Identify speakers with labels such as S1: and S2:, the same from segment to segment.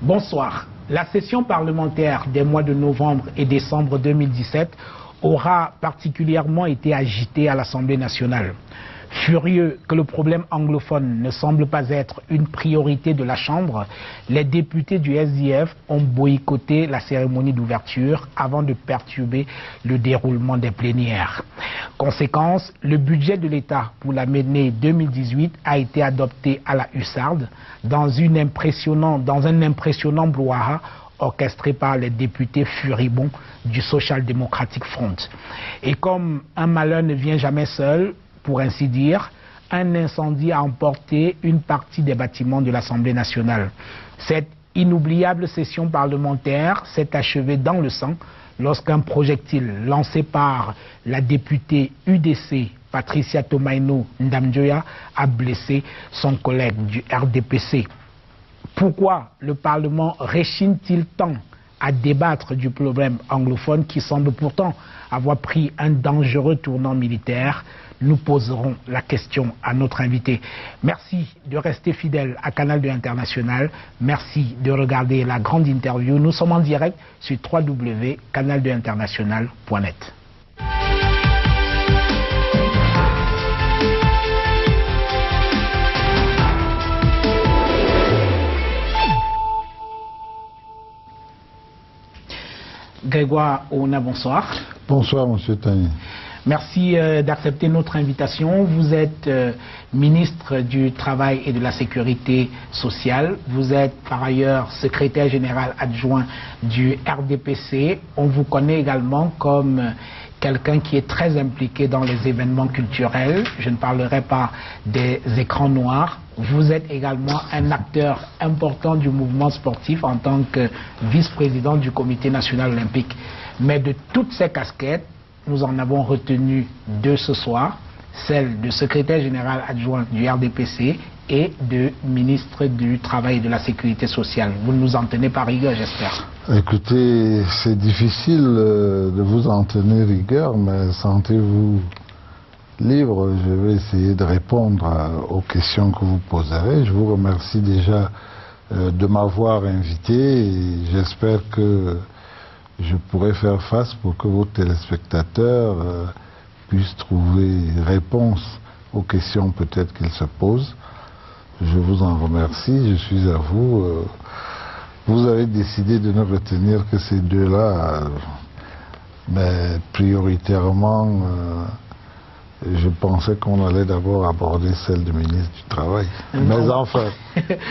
S1: Bonsoir. La session parlementaire des mois de novembre et décembre 2017 aura particulièrement été agitée à l'Assemblée nationale. Furieux que le problème anglophone ne semble pas être une priorité de la Chambre, les députés du SDF ont boycotté la cérémonie d'ouverture avant de perturber le déroulement des plénières. Conséquence, le budget de l'État pour l'année 2018 a été adopté à la hussarde dans un impressionnant brouhaha orchestré par les députés furibonds du Social Democratic Front. Et comme un malheur ne vient jamais seul, pour ainsi dire, un incendie a emporté une partie des bâtiments de l'Assemblée nationale. Cette inoubliable session parlementaire s'est achevée dans le sang lorsqu'un projectile lancé par la députée UDC Patricia Tomaino Ndamjoya a blessé son collègue du RDPC. Pourquoi le Parlement réchigne-t-il tant à débattre du problème anglophone qui semble pourtant avoir pris un dangereux tournant militaire? Nous poserons la question à notre invité. Merci de rester fidèle à Canal 2 International. Merci de regarder la grande interview. Nous sommes en direct sur www.canal2international.net. Grégoire Ouna, bonsoir.
S2: Bonsoir, monsieur Tani.
S1: Merci d'accepter notre invitation. Vous êtes ministre du Travail et de la Sécurité sociale. Vous êtes par ailleurs secrétaire général adjoint du RDPC. On vous connaît également comme quelqu'un qui est très impliqué dans les événements culturels. Je ne parlerai pas des écrans noirs. Vous êtes également un acteur important du mouvement sportif en tant que vice-président du Comité national olympique. Mais de toutes ces casquettes, nous en avons retenu deux ce soir, celle de secrétaire général adjoint du RDPC et de ministre du Travail et de la Sécurité sociale. Vous nous en tenez par rigueur, j'espère.
S2: Écoutez, c'est difficile de vous en tenir rigueur, mais sentez-vous libre. Je vais essayer de répondre aux questions que vous poserez. Je vous remercie déjà de m'avoir invité et j'espère que je pourrai faire face pour que vos téléspectateurs puissent trouver réponse aux questions peut-être qu'ils se posent. Je vous en remercie, je suis à vous. Vous avez décidé de ne retenir que ces deux-là, mais prioritairement, je pensais qu'on allait d'abord aborder celle du ministre du Travail. Mais enfin,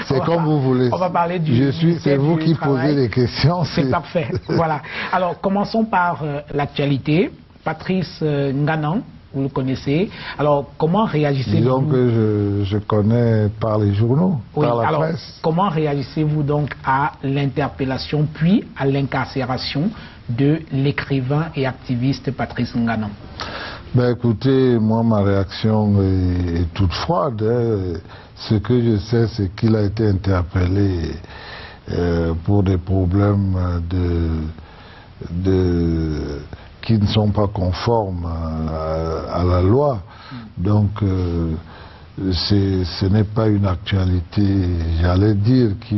S2: c'est comme vous voulez.
S1: On va parler du
S2: c'est vous qui posez les questions.
S1: C'est parfait. Voilà. Alors, commençons par l'actualité. Patrice Nganan, vous le connaissez. Alors, comment réagissez-vous?
S2: Disons que je connais par les journaux, par la presse.
S1: Comment réagissez-vous donc à l'interpellation puis à l'incarcération de l'écrivain et activiste Patrice Nganan?
S2: Ben écoutez, moi ma réaction est toute froide. Ce que je sais, c'est qu'il a été interpellé pour des problèmes qui ne sont pas conformes à la loi. Donc ce n'est pas une actualité, j'allais dire, qui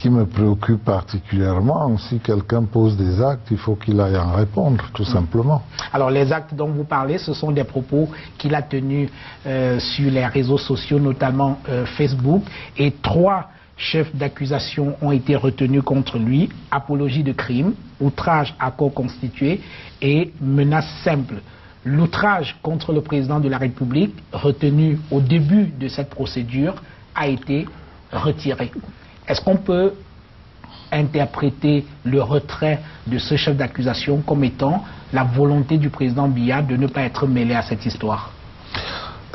S2: me préoccupe particulièrement. Si quelqu'un pose des actes, il faut qu'il aille en répondre, tout simplement.
S1: Alors les actes dont vous parlez, ce sont des propos qu'il a tenus sur les réseaux sociaux, notamment Facebook, et 3 chefs d'accusation ont été retenus contre lui: apologie de crime, outrage à corps constitué et menace simple. L'outrage contre le président de la République, retenu au début de cette procédure, a été retiré. Est-ce qu'on peut interpréter le retrait de ce chef d'accusation comme étant la volonté du président Biya de ne pas être mêlé à cette histoire?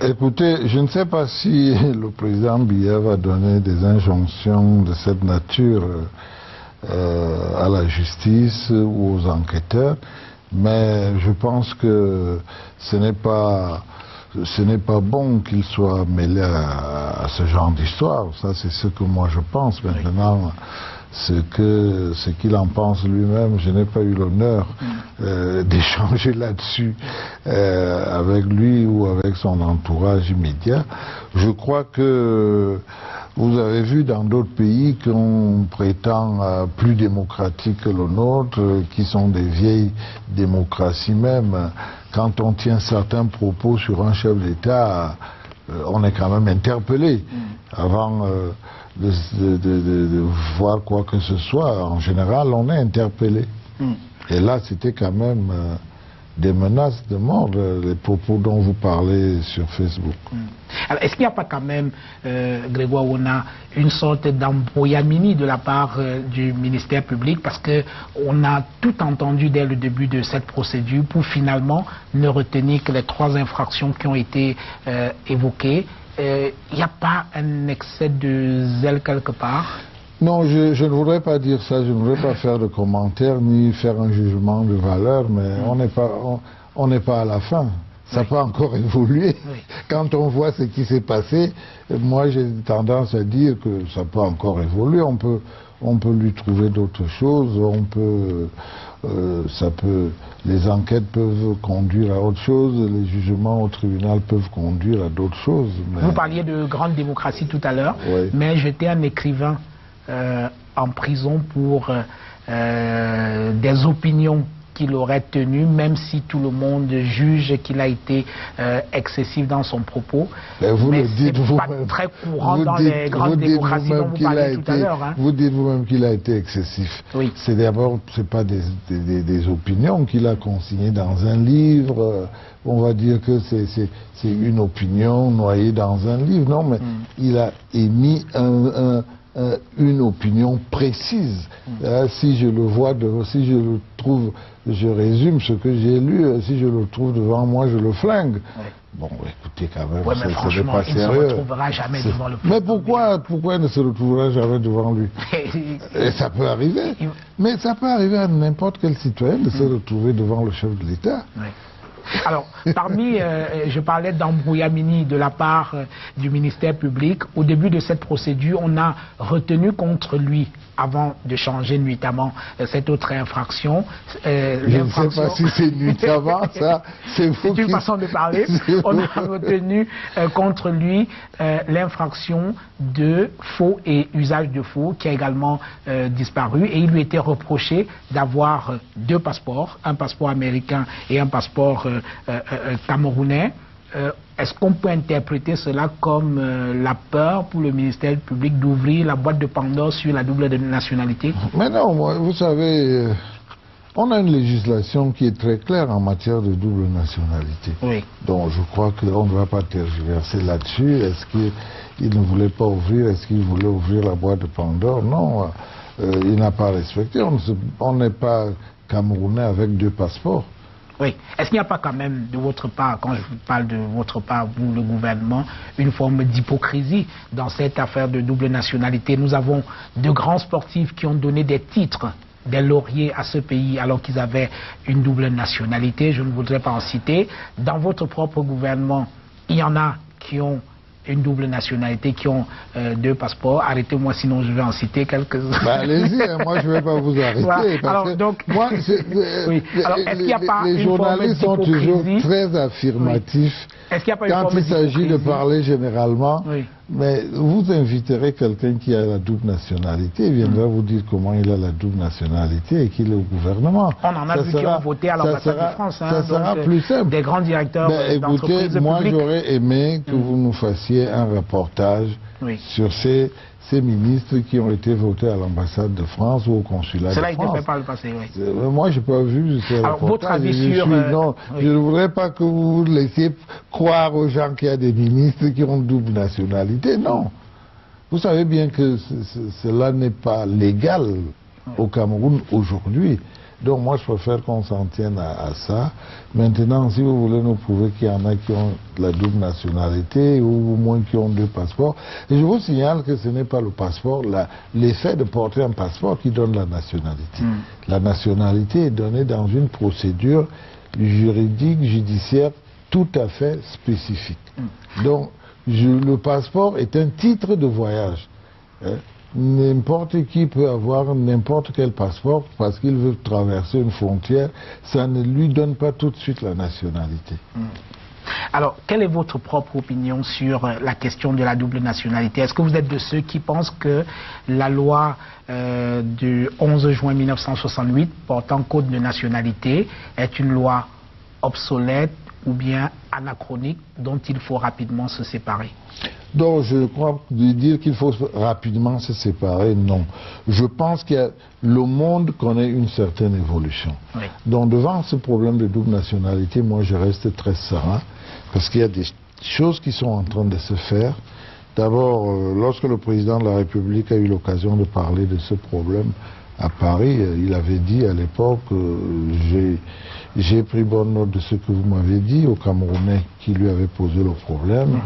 S2: Écoutez, je ne sais pas si le président Biya va donner des injonctions de cette nature à la justice ou aux enquêteurs, mais je pense que ce n'est pas bon qu'il soit mêlé à ce genre d'histoire. Ça, c'est ce que moi je pense. Maintenant, ce qu'il en pense lui-même, je n'ai pas eu l'honneur d'échanger là-dessus avec lui ou avec son entourage immédiat. Je crois que Vous avez vu dans d'autres pays qu'on prétend plus démocratiques que le nôtre, qui sont des vieilles démocraties même. Quand on tient certains propos sur un chef d'État, on est quand même interpellé avant de voir quoi que ce soit. En général, on est interpellé. Et là, c'était quand même des menaces de mort, les propos dont vous parlez sur Facebook.
S1: Alors, est-ce qu'il n'y a pas quand même, Grégoire Ouna, une sorte d'embrouillamini de la part du ministère public, parce qu'on a tout entendu dès le début de cette procédure pour finalement ne retenir que les 3 infractions qui ont été évoquées. Il n'y a pas un excès de zèle quelque part?
S2: Non, je ne voudrais pas dire ça, je ne voudrais pas faire de commentaires ni faire un jugement de valeur, mais on n'est pas à la fin. Ça n'a pas encore évolué. Quand on voit ce qui s'est passé, moi j'ai tendance à dire que ça n'a pas encore évolué. On peut lui trouver d'autres choses, les enquêtes peuvent conduire à autre chose, les jugements au tribunal peuvent conduire à d'autres choses. Mais...
S1: Vous parliez de grande démocratie tout à l'heure, mais j'étais un écrivain en prison pour des opinions qu'il aurait tenues, même si tout le monde juge qu'il a été excessif dans son propos.
S2: Mais
S1: c'est pas très courant dans les grandes démocraties dont vous parliez tout à l'heure.
S2: Vous dites vous-même qu'il a été excessif.
S1: Oui.
S2: C'est d'abord, c'est pas des opinions qu'il a consignées dans un livre. On va dire que c'est une opinion noyée dans un livre. Non, mais il a émis une opinion précise. Si je le vois, si je le trouve, je résume ce que j'ai lu, si je le trouve devant moi, je le flingue. Bon, écoutez, quand même,
S1: mais franchement,
S2: pas
S1: il ne se retrouvera jamais devant le président.
S2: Mais pourquoi il ne se retrouvera jamais devant lui? Et ça peut arriver. Mais ça peut arriver à n'importe quel citoyen de se retrouver devant le chef de l'État.
S1: Alors, parmi, je parlais d'embrouillamini de la part du ministère public. Au début de cette procédure, on a retenu contre lui, avant de changer nuitamment cette autre infraction.
S2: Je ne sais pas si c'est nuitamment, ça, c'est vous.
S1: C'est une façon de parler. On a retenu contre lui l'infraction de faux et usage de faux, qui a également disparu. Et il lui était reproché d'avoir 2 passeports, un passeport américain et un passeport camerounais. Est-ce qu'on peut interpréter cela comme la peur pour le ministère public d'ouvrir la boîte de Pandore sur la double nationalité? Mais
S2: non, vous savez, on a une législation qui est très claire en matière de double nationalité.
S1: Oui.
S2: Donc je crois qu'on ne va pas tergiverser là-dessus. Est-ce qu'il ne voulait pas ouvrir, est-ce qu'il voulait ouvrir la boîte de Pandore? Non, il n'a pas respecté. On n'est pas Camerounais avec 2 passeports.
S1: Oui. Est-ce qu'il n'y a pas quand même de votre part, quand je parle de votre part, vous, le gouvernement, une forme d'hypocrisie dans cette affaire de double nationalité? Nous avons de grands sportifs qui ont donné des titres, des lauriers à ce pays alors qu'ils avaient une double nationalité. Je ne voudrais pas en citer. Dans votre propre gouvernement, il y en a qui ont une double nationalité, qui ont 2 passeports. Arrêtez-moi, sinon je vais en citer quelques-uns.
S2: Allez-y, moi je ne vais pas vous arrêter.
S1: Voilà.
S2: Parce
S1: alors,
S2: que
S1: donc,
S2: moi,
S1: oui. Alors, est-ce qu'il n'y a pas
S2: les journalistes sont toujours très affirmatifs quand il s'agit de parler généralement.
S1: Oui.
S2: Mais vous inviterez quelqu'un qui a la double nationalité, il viendra vous dire comment il a la double nationalité et qu'il est au gouvernement.
S1: On en a vu qui ont voté à l'ambassade de France.
S2: Ça sera plus simple.
S1: Des grands directeurs d'entreprises publiques.
S2: Moi j'aurais aimé que vous nous fassiez un reportage sur ces ministres qui ont été votés à l'ambassade de France ou au consulat de France.
S1: Cela n'était fait par le passé, oui.
S2: Moi, je n'ai pas vu ce reportage.
S1: Alors, votre avis sur...
S2: Je ne voudrais pas que vous laissiez croire aux gens qu'il y a des ministres qui ont double nationalité. Non. Vous savez bien que cela n'est pas légal au Cameroun aujourd'hui. Donc moi, je préfère qu'on s'en tienne à ça. Maintenant, si vous voulez nous prouver qu'il y en a qui ont la double nationalité, ou au moins qui ont 2 passeports, et je vous signale que ce n'est pas le passeport, l'effet de porter un passeport qui donne la nationalité. La nationalité est donnée dans une procédure juridique, judiciaire, tout à fait spécifique. Donc, le passeport est un titre de voyage. N'importe qui peut avoir n'importe quel passeport parce qu'il veut traverser une frontière, ça ne lui donne pas tout de suite la nationalité.
S1: Alors, quelle est votre propre opinion sur la question de la double nationalité? Est-ce que vous êtes de ceux qui pensent que la loi du 11 juin 1968 portant code de nationalité est une loi obsolète ou bien anachronique dont il faut rapidement se séparer?
S2: Donc je crois de dire qu'il faut rapidement se séparer, non. Je pense que le monde connaît une certaine évolution.
S1: Oui.
S2: Donc devant ce problème de double nationalité, moi je reste très serein parce qu'il y a des choses qui sont en train de se faire. D'abord, lorsque le président de la République a eu l'occasion de parler de ce problème à Paris, il avait dit à l'époque, j'ai pris bonne note de ce que vous m'avez dit aux Camerounais qui lui avaient posé le problème,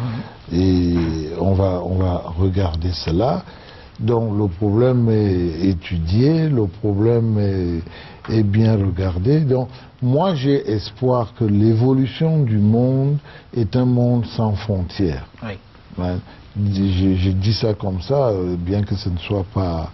S2: et on va regarder cela. Donc le problème est étudié, le problème est bien regardé. Donc moi j'ai espoir que l'évolution du monde est un monde sans frontières.
S1: Oui.
S2: J'ai dit ça comme ça, bien que ce ne soit pas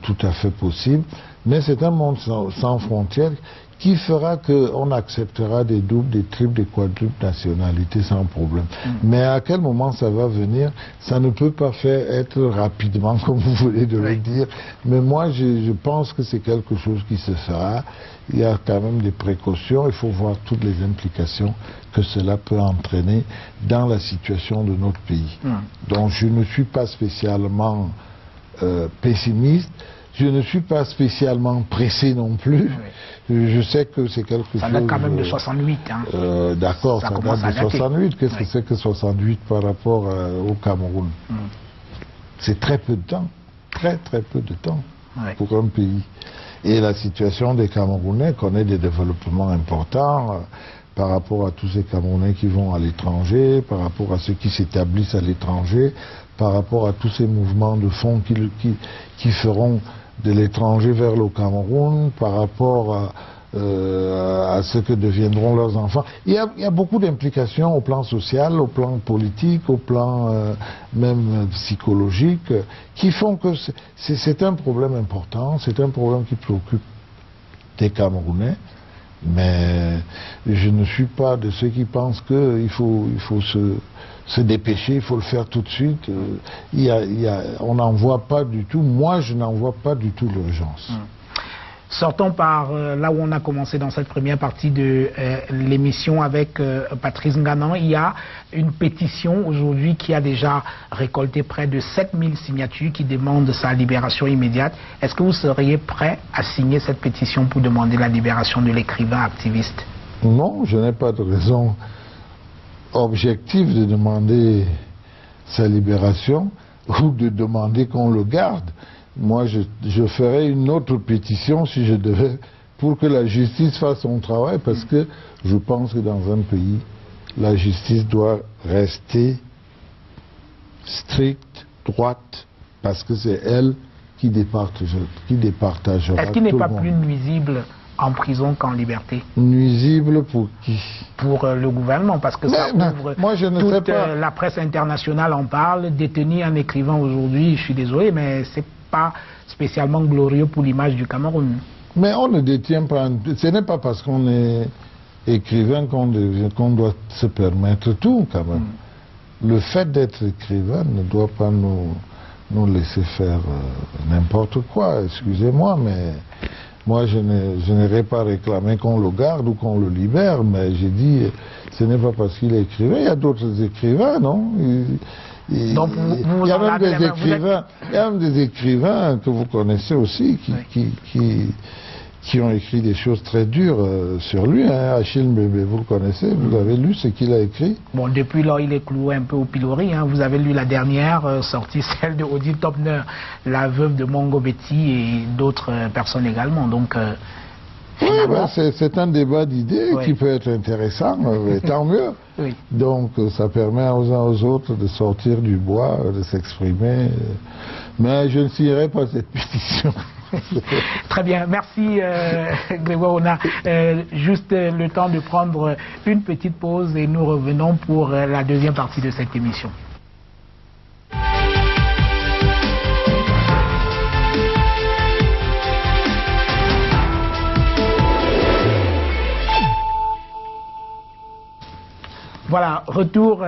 S2: tout à fait possible, mais c'est un monde sans frontières qui fera qu'on acceptera des doubles, des triples, des quadruples nationalités sans problème. Mais à quel moment ça va venir, ça ne peut pas faire être rapidement, comme vous voulez de le dire. Mais moi, je pense que c'est quelque chose qui se fera. Il y a quand même des précautions. Il faut voir toutes les implications que cela peut entraîner dans la situation de notre pays. Donc je ne suis pas spécialement pessimiste. Je ne suis pas spécialement pressé non plus. Je sais que c'est quelque chose...
S1: Ça date quand même de 68. Hein.
S2: D'accord, ça date de 68. Qu'est-ce que c'est que 68 par rapport au Cameroun? C'est très peu de temps. Très très peu de temps pour un pays. Et la situation des Camerounais connaît des développements importants par rapport à tous ces Camerounais qui vont à l'étranger, par rapport à ceux qui s'établissent à l'étranger, par rapport à tous ces mouvements de fonds qui feront de l'étranger vers le Cameroun, par rapport à ce que deviendront leurs enfants. Il y a beaucoup d'implications au plan social, au plan politique, au plan même psychologique, qui font que c'est un problème important, c'est un problème qui préoccupe des Camerounais. Mais je ne suis pas de ceux qui pensent qu'il faut se dépêcher, il faut le faire tout de suite. On n'en voit pas du tout, moi je n'en vois pas du tout l'urgence.
S1: Sortons par là où on a commencé dans cette première partie de l'émission avec Patrice Nganan. Il y a une pétition aujourd'hui qui a déjà récolté près de 7000 signatures qui demandent sa libération immédiate. Est-ce que vous seriez prêt à signer cette pétition pour demander la libération de l'écrivain activiste?
S2: Non, je n'ai pas de raison objective de demander sa libération ou de demander qu'on le garde. Moi, je ferais une autre pétition si je devais, pour que la justice fasse son travail, parce que je pense que dans un pays, la justice doit rester stricte, droite, parce que c'est elle qui départagera.
S1: Est-ce qu'il n'est pas plus nuisible en prison qu'en liberté?
S2: Nuisible pour qui?
S1: Pour le gouvernement, parce que ça ouvre...
S2: Moi, je ne sais pas.
S1: La presse internationale en parle. Détenir un écrivain aujourd'hui, je suis désolé, mais c'est pas spécialement glorieux pour l'image du Cameroun. Mais
S2: on ne détient pas... Ce n'est pas parce qu'on est écrivain qu'on doit se permettre tout, quand même. Le fait d'être écrivain ne doit pas nous laisser faire n'importe quoi, excusez-moi, mais... Moi, je n'aurais pas réclamé qu'on le garde ou qu'on le libère, mais j'ai dit, ce n'est pas parce qu'il est écrivain. Il y a d'autres écrivains, non? Il y a même des écrivains que vous connaissez aussi qui ont écrit des choses très dures sur lui. Achille Mbembe, vous le connaissez, vous avez lu ce qu'il a écrit?
S1: Bon, depuis là, il est cloué un peu au pilori. Vous avez lu la dernière sortie, celle de Odile Topner, la veuve de Mongo Betty et d'autres personnes également. Donc,
S2: c'est un débat d'idées qui peut être intéressant, tant mieux. Donc, ça permet aux uns aux autres de sortir du bois, de s'exprimer. Mais je ne signerai pas cette pétition.
S1: Très bien, merci Grégoire. On a juste le temps de prendre une petite pause et nous revenons pour la deuxième partie de cette émission. Voilà, retour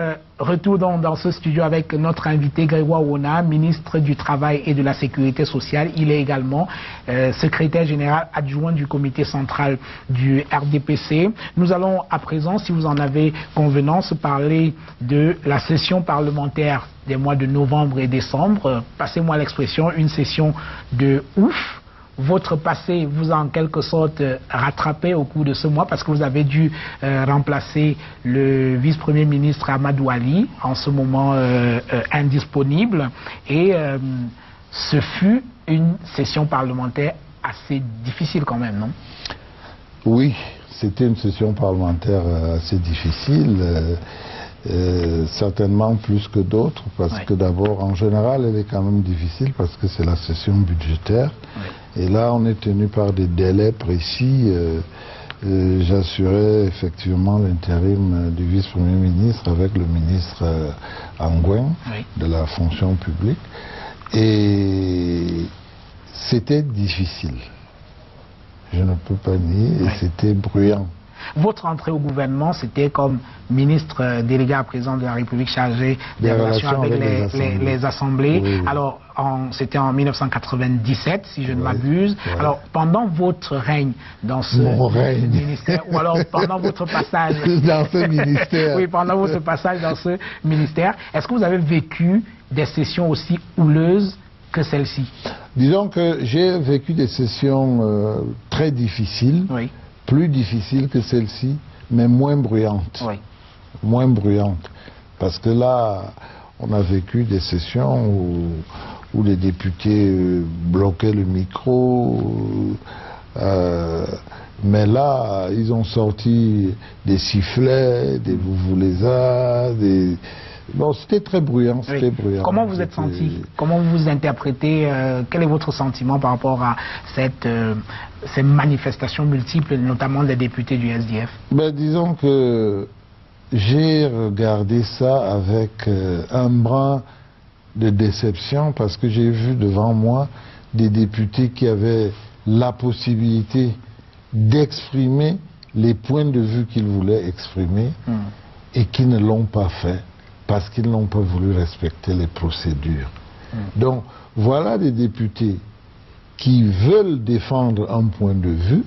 S1: dans ce studio avec notre invité Grégoire Wona, ministre du Travail et de la Sécurité sociale. Il est également secrétaire général adjoint du comité central du RDPC. Nous allons à présent, si vous en avez convenance, parler de la session parlementaire des mois de novembre et décembre. Passez-moi l'expression, une session de ouf. Votre passé vous a en quelque sorte rattrapé au cours de ce mois parce que vous avez dû remplacer le vice-premier ministre Amadou Ali, en ce moment indisponible. Et ce fut une session parlementaire assez difficile quand même, non?
S2: Oui, c'était une session parlementaire assez difficile. Certainement plus que d'autres, parce que d'abord, en général, elle est quand même difficile parce que c'est la session budgétaire. Et là, on est tenu par des délais précis. J'assurais effectivement l'intérim du vice-premier ministre avec le ministre Angouin de la fonction publique. Et c'était difficile. Je ne peux pas nier, et c'était bruyant.
S1: Votre entrée au gouvernement, c'était comme ministre délégué à président de la République chargé des relations avec les assemblées. Oui. Alors, c'était en 1997, si je ne m'abuse. Oui. Alors, pendant votre règne dans ce ministère, ou alors pendant votre passage
S2: dans ce ministère.
S1: Oui, pendant votre passage dans ce ministère, est-ce que vous avez vécu des sessions aussi houleuses que celle-ci?
S2: Disons que j'ai vécu des sessions très difficiles. Oui. Plus difficile que celle-ci, mais moins bruyante. Oui. Moins bruyante. Parce que là, on a vécu des sessions où les députés bloquaient le micro. Mais là, ils ont sorti des sifflets, des vouvoulezas, des... Bon, c'était très bruyant, c'était bruyant.
S1: Comment vous êtes senti? Comment vous interprétez? Quel est votre sentiment par rapport à ces manifestations multiples, notamment des députés du SDF?
S2: Ben, disons que j'ai regardé ça avec un brin de déception parce que j'ai vu devant moi des députés qui avaient la possibilité d'exprimer les points de vue qu'ils voulaient exprimer et qui ne l'ont pas fait. Parce qu'ils n'ont pas voulu respecter les procédures. Donc, voilà des députés qui veulent défendre un point de vue.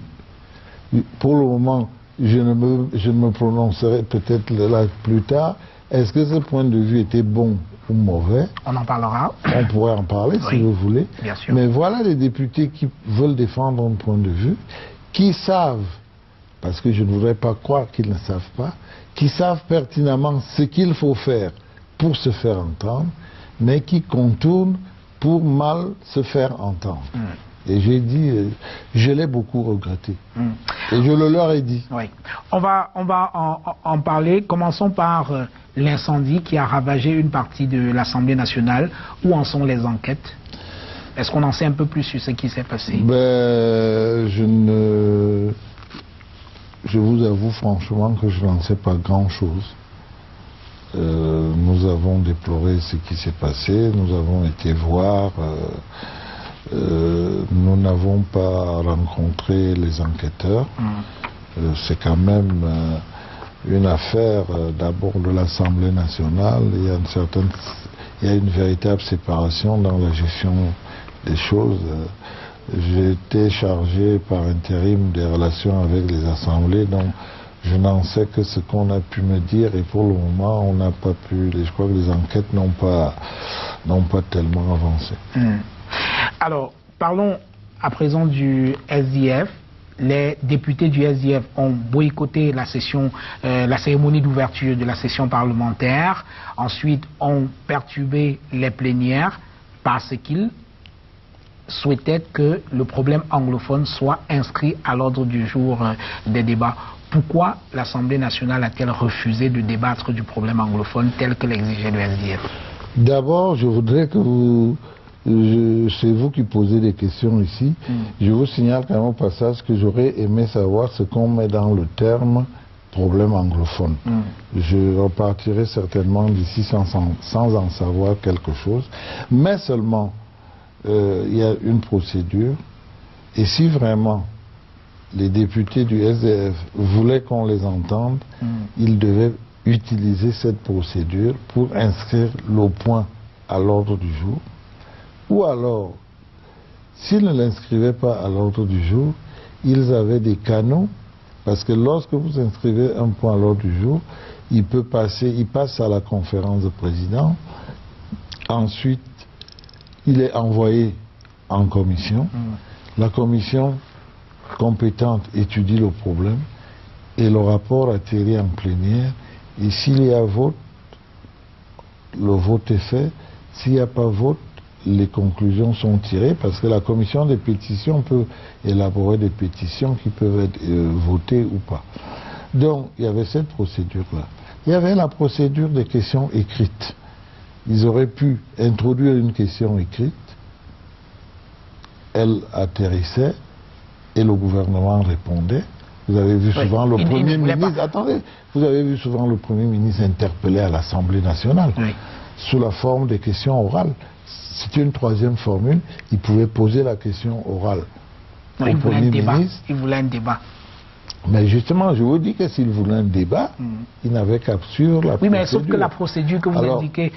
S2: Pour le moment, je ne me prononcerai peut-être là plus tard. Est-ce que ce point de vue était bon ou mauvais?
S1: On en parlera.
S2: On pourrait en parler si vous voulez.
S1: Bien sûr.
S2: Mais voilà des députés qui veulent défendre un point de vue, qui savent, parce que je ne voudrais pas croire qu'ils ne savent pas, qui savent pertinemment ce qu'il faut faire pour se faire entendre, mais qui contournent pour mal se faire entendre. Et j'ai dit, je l'ai beaucoup regretté. Et je le leur ai dit.
S1: Oui. On va en parler. Commençons par l'incendie qui a ravagé une partie de l'Assemblée nationale. Où en sont les enquêtes? Est-ce qu'on en sait un peu plus sur ce qui s'est passé?
S2: Ben, je vous avoue franchement que je n'en sais pas grand-chose. Nous avons déploré ce qui s'est passé, nous avons été voir, nous n'avons pas rencontré les enquêteurs. C'est quand même une affaire d'abord de l'Assemblée nationale. Il y a une véritable séparation dans la gestion des choses. J'ai été chargé par intérim des relations avec les assemblées, donc je n'en sais que ce qu'on a pu me dire et pour le moment on n'a pas pu, je crois que les enquêtes n'ont pas tellement avancé.
S1: Alors, parlons à présent du SDF. Les députés du SDF ont boycotté la cérémonie d'ouverture de la session parlementaire, ensuite ont perturbé les plénières parce qu'ils souhaitait que le problème anglophone soit inscrit à l'ordre du jour des débats. Pourquoi l'Assemblée nationale a-t-elle refusé de débattre du problème anglophone tel que l'exigeait le SDF?
S2: D'abord, je voudrais que vous... c'est vous qui posez des questions ici. Je vous signale quand même au passage que j'aurais aimé savoir ce qu'on met dans le terme problème anglophone. Je repartirai certainement d'ici sans en savoir quelque chose. Mais seulement... il y a une procédure et si vraiment les députés du SDF voulaient qu'on les entende, ils devaient utiliser cette procédure pour inscrire le point à l'ordre du jour, ou alors, s'ils ne l'inscrivaient pas à l'ordre du jour, ils avaient des canaux, parce que lorsque vous inscrivez un point à l'ordre du jour, il passe à la conférence de présidents, ensuite il est envoyé en commission, la commission compétente étudie le problème et le rapport atterrit en plénière, et s'il y a vote, le vote est fait, s'il n'y a pas vote, les conclusions sont tirées, parce que la commission des pétitions peut élaborer des pétitions qui peuvent être votées ou pas. Donc, il y avait cette procédure-là. Il y avait la procédure des questions écrites. Ils auraient pu introduire une question écrite, elle atterrissait, et le gouvernement répondait. Vous avez vu souvent le Premier ministre... Attendez, vous avez vu souvent le Premier ministre interpellé à l'Assemblée nationale, sous la forme des questions orales. C'est une troisième formule, il pouvait poser la question orale au Premier ministre.
S1: Il voulait un débat.
S2: Mais justement, je vous dis que s'il voulait un débat, il n'avait qu'à suivre la procédure.
S1: Oui, mais sauf que la procédure que vous indiquez,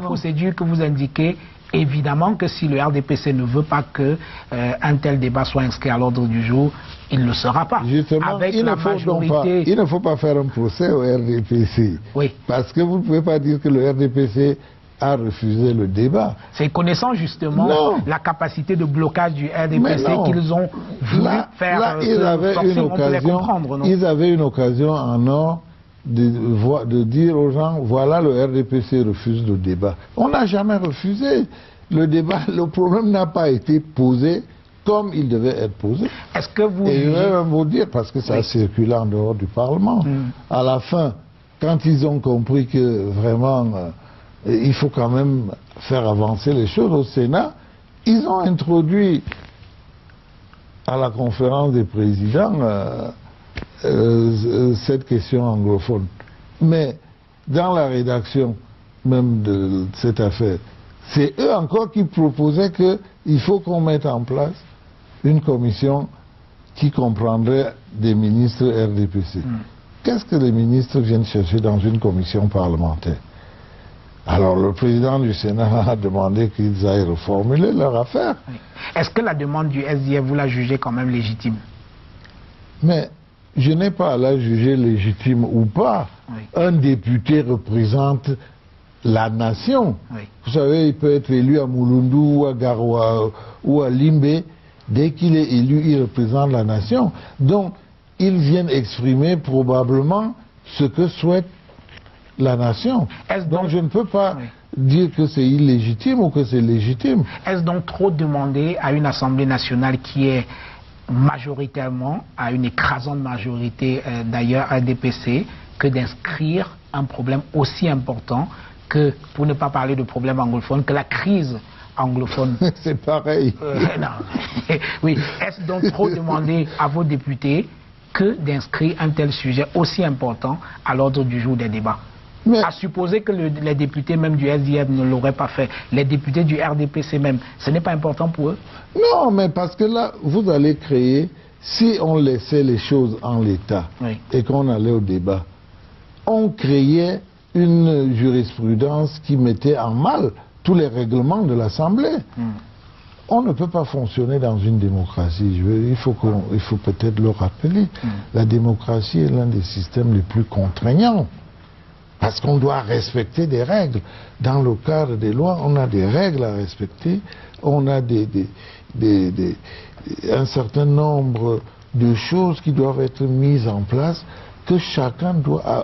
S1: procédure que vous indiquez, évidemment que si le RDPC ne veut pas que un tel débat soit inscrit à l'ordre du jour, il ne le sera pas.
S2: Justement,
S1: avec la majorité...
S2: il ne faut pas faire un procès au RDPC.
S1: Oui.
S2: Parce que vous ne pouvez pas dire que le RDPC a refusé le débat.
S1: C'est connaissant justement la capacité de blocage du RDPC qu'ils ont voulu faire.
S2: Là, ils avaient une occasion en or de dire aux gens, voilà, le RDPC refuse le débat. On n'a jamais refusé le débat. Le problème n'a pas été posé comme il devait être posé.
S1: Est-ce que vous...
S2: Et je vais vous dire, parce que ça a circulé en dehors du Parlement, à la fin, quand ils ont compris que vraiment... il faut quand même faire avancer les choses au Sénat. Ils ont introduit à la conférence des présidents cette question anglophone. Mais dans la rédaction même de cette affaire, c'est eux encore qui proposaient qu'il faut qu'on mette en place une commission qui comprendrait des ministres RDPC. Qu'est-ce que les ministres viennent chercher dans une commission parlementaire? Alors le président du Sénat a demandé qu'ils aillent reformuler leur affaire.
S1: Est-ce que la demande du SDF, vous la jugez quand même légitime?
S2: Mais je n'ai pas à la juger légitime ou pas. Un député représente la nation. Vous savez, il peut être élu à Mulundu ou à Garoua ou à Limbe. Dès qu'il est élu, il représente la nation. Donc, ils viennent exprimer probablement ce que souhaite la nation. Donc je ne peux pas dire que c'est illégitime ou que c'est légitime.
S1: Est-ce donc trop demander à une Assemblée nationale qui est majoritairement, à une écrasante majorité d'ailleurs RDPC, que d'inscrire un problème aussi important que, pour ne pas parler de problème anglophone, que la crise anglophone?
S2: C'est pareil.
S1: Non. Oui. Est-ce donc trop demander à vos députés que d'inscrire un tel sujet aussi important à l'ordre du jour des débats? Mais à supposer que les députés même du SDF ne l'auraient pas fait, les députés du RDPC même, ce n'est pas important pour eux?
S2: Non, mais parce que là, vous allez créer, si on laissait les choses en l'état et qu'on allait au débat, on créait une jurisprudence qui mettait en mal tous les règlements de l'Assemblée. On ne peut pas fonctionner dans une démocratie. Il faut peut-être le rappeler. La démocratie est l'un des systèmes les plus contraignants. Parce qu'on doit respecter des règles. Dans le cadre des lois, on a des règles à respecter. On a un certain nombre de choses qui doivent être mises en place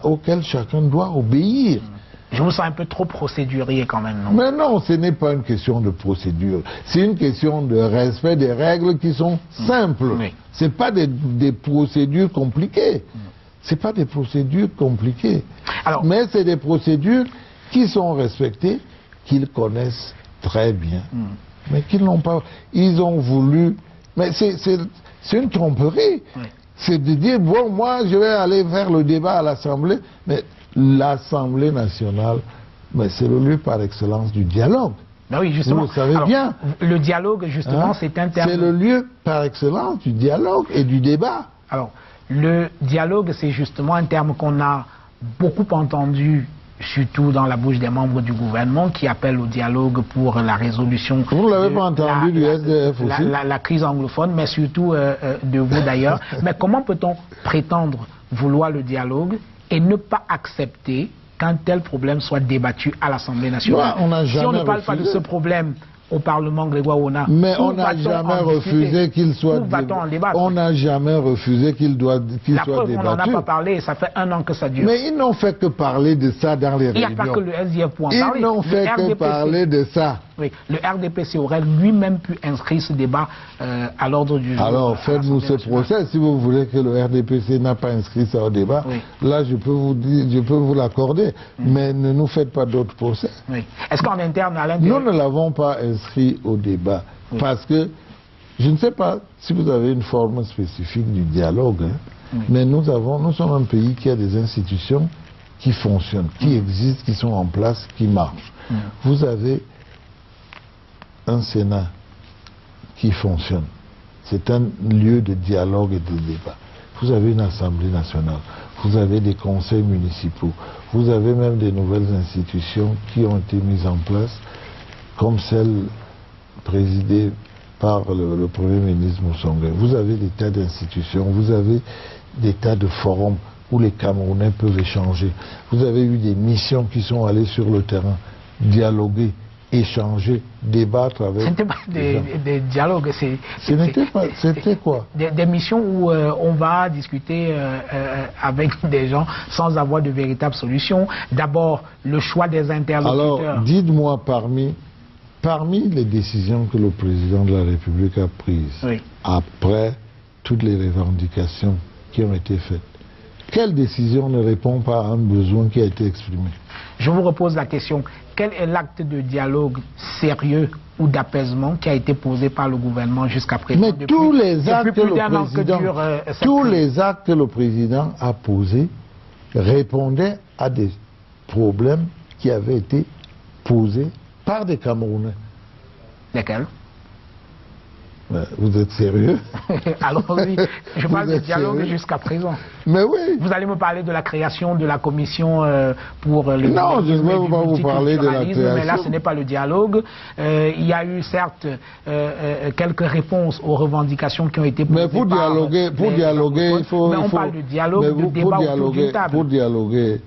S2: auxquelles chacun doit obéir.
S1: Je vous sens un peu trop procédurier quand même, non?
S2: Mais non, ce n'est pas une question de procédure. C'est une question de respect des règles qui sont simples. Ce n'est pas des procédures compliquées. Ce n'est pas des procédures compliquées. Alors, mais c'est des procédures qui sont respectées, qu'ils connaissent très bien. Mais qu'ils n'ont pas... Ils ont voulu... Mais c'est une tromperie. C'est de dire, bon, moi, je vais aller faire le débat à l'Assemblée. Mais l'Assemblée nationale, c'est le lieu par excellence du dialogue.
S1: Ben oui, justement.
S2: Vous le savez bien.
S1: Le dialogue, justement, c'est un terme...
S2: C'est le lieu par excellence du dialogue et du débat.
S1: Alors, le dialogue, c'est justement un terme qu'on a beaucoup entendu, surtout dans la bouche des membres du gouvernement, qui appellent au dialogue pour la résolution.
S2: Vous ne l'avez pas entendu du SDF aussi?
S1: La crise anglophone, mais surtout de vous d'ailleurs. Mais comment peut-on prétendre vouloir le dialogue et ne pas accepter qu'un tel problème soit débattu à l'Assemblée nationale? Si on ne parle pas de ce problème au Parlement, Grégoire Ona,
S2: mais on n'a jamais refusé qu'il soit débattu. On n'a jamais refusé qu'il soit débattu.
S1: On n'en a pas parlé, ça fait 1 an que ça dure.
S2: Mais ils n'ont fait que parler de ça dans les réunions.
S1: Il n'y a pas que le SDF pour en parler.
S2: Ils n'ont fait que parler de ça.
S1: Oui, le RDPC aurait lui-même pu inscrire ce débat à l'ordre du jour.
S2: Alors faites-nous ce procès. Si vous voulez que le RDPC n'a pas inscrit ça au débat, oui, là je peux vous dire, je peux vous l'accorder. Mais ne nous faites pas d'autres procès.
S1: Oui. Est-ce qu'en interne, à l'intérieur...
S2: Nous ne l'avons pas inscrit au débat. Oui. Parce que je ne sais pas si vous avez une forme spécifique du dialogue, hein, oui, mais nous sommes un pays qui a des institutions qui fonctionnent, qui existent, qui sont en place, qui marchent. Vous avez un Sénat qui fonctionne. C'est un lieu de dialogue et de débat. Vous avez une Assemblée nationale, vous avez des conseils municipaux, vous avez même des nouvelles institutions qui ont été mises en place, comme celle présidée par le Premier ministre Moussongue. Vous avez des tas d'institutions, vous avez des tas de forums où les Camerounais peuvent échanger. Vous avez eu des missions qui sont allées sur le terrain, dialoguer, échanger, débattre avec...
S1: C'était pas des dialogues,
S2: c'était quoi?
S1: Des missions où on va discuter avec des gens sans avoir de véritables solutions. D'abord, le choix des interlocuteurs.
S2: Alors, dites-moi parmi les décisions que le président de la République a prises, oui, après toutes les revendications qui ont été faites, quelle décision ne répond pas à un besoin qui a été exprimé?
S1: Je vous repose la question. Quel est l'acte de dialogue sérieux ou d'apaisement qui a été posé par le gouvernement jusqu'à présent?
S2: Mais tous les actes que le président a posés répondaient à des problèmes qui avaient été posés par des Camerounais.
S1: Lesquels?
S2: Vous êtes sérieux?
S1: Alors oui, je parle de dialogue jusqu'à présent.
S2: Mais oui.
S1: Vous allez me parler de la création de la commission pour le...
S2: Non, je ne vais pas vous parler de la création.
S1: Mais là, ce n'est pas le dialogue. Il y a eu certes quelques réponses aux revendications qui ont été posées.
S2: Mais pour dialoguer, il faut...
S1: Mais on parle de dialogue, de débat autour d'une table.
S2: Pour dialoguer,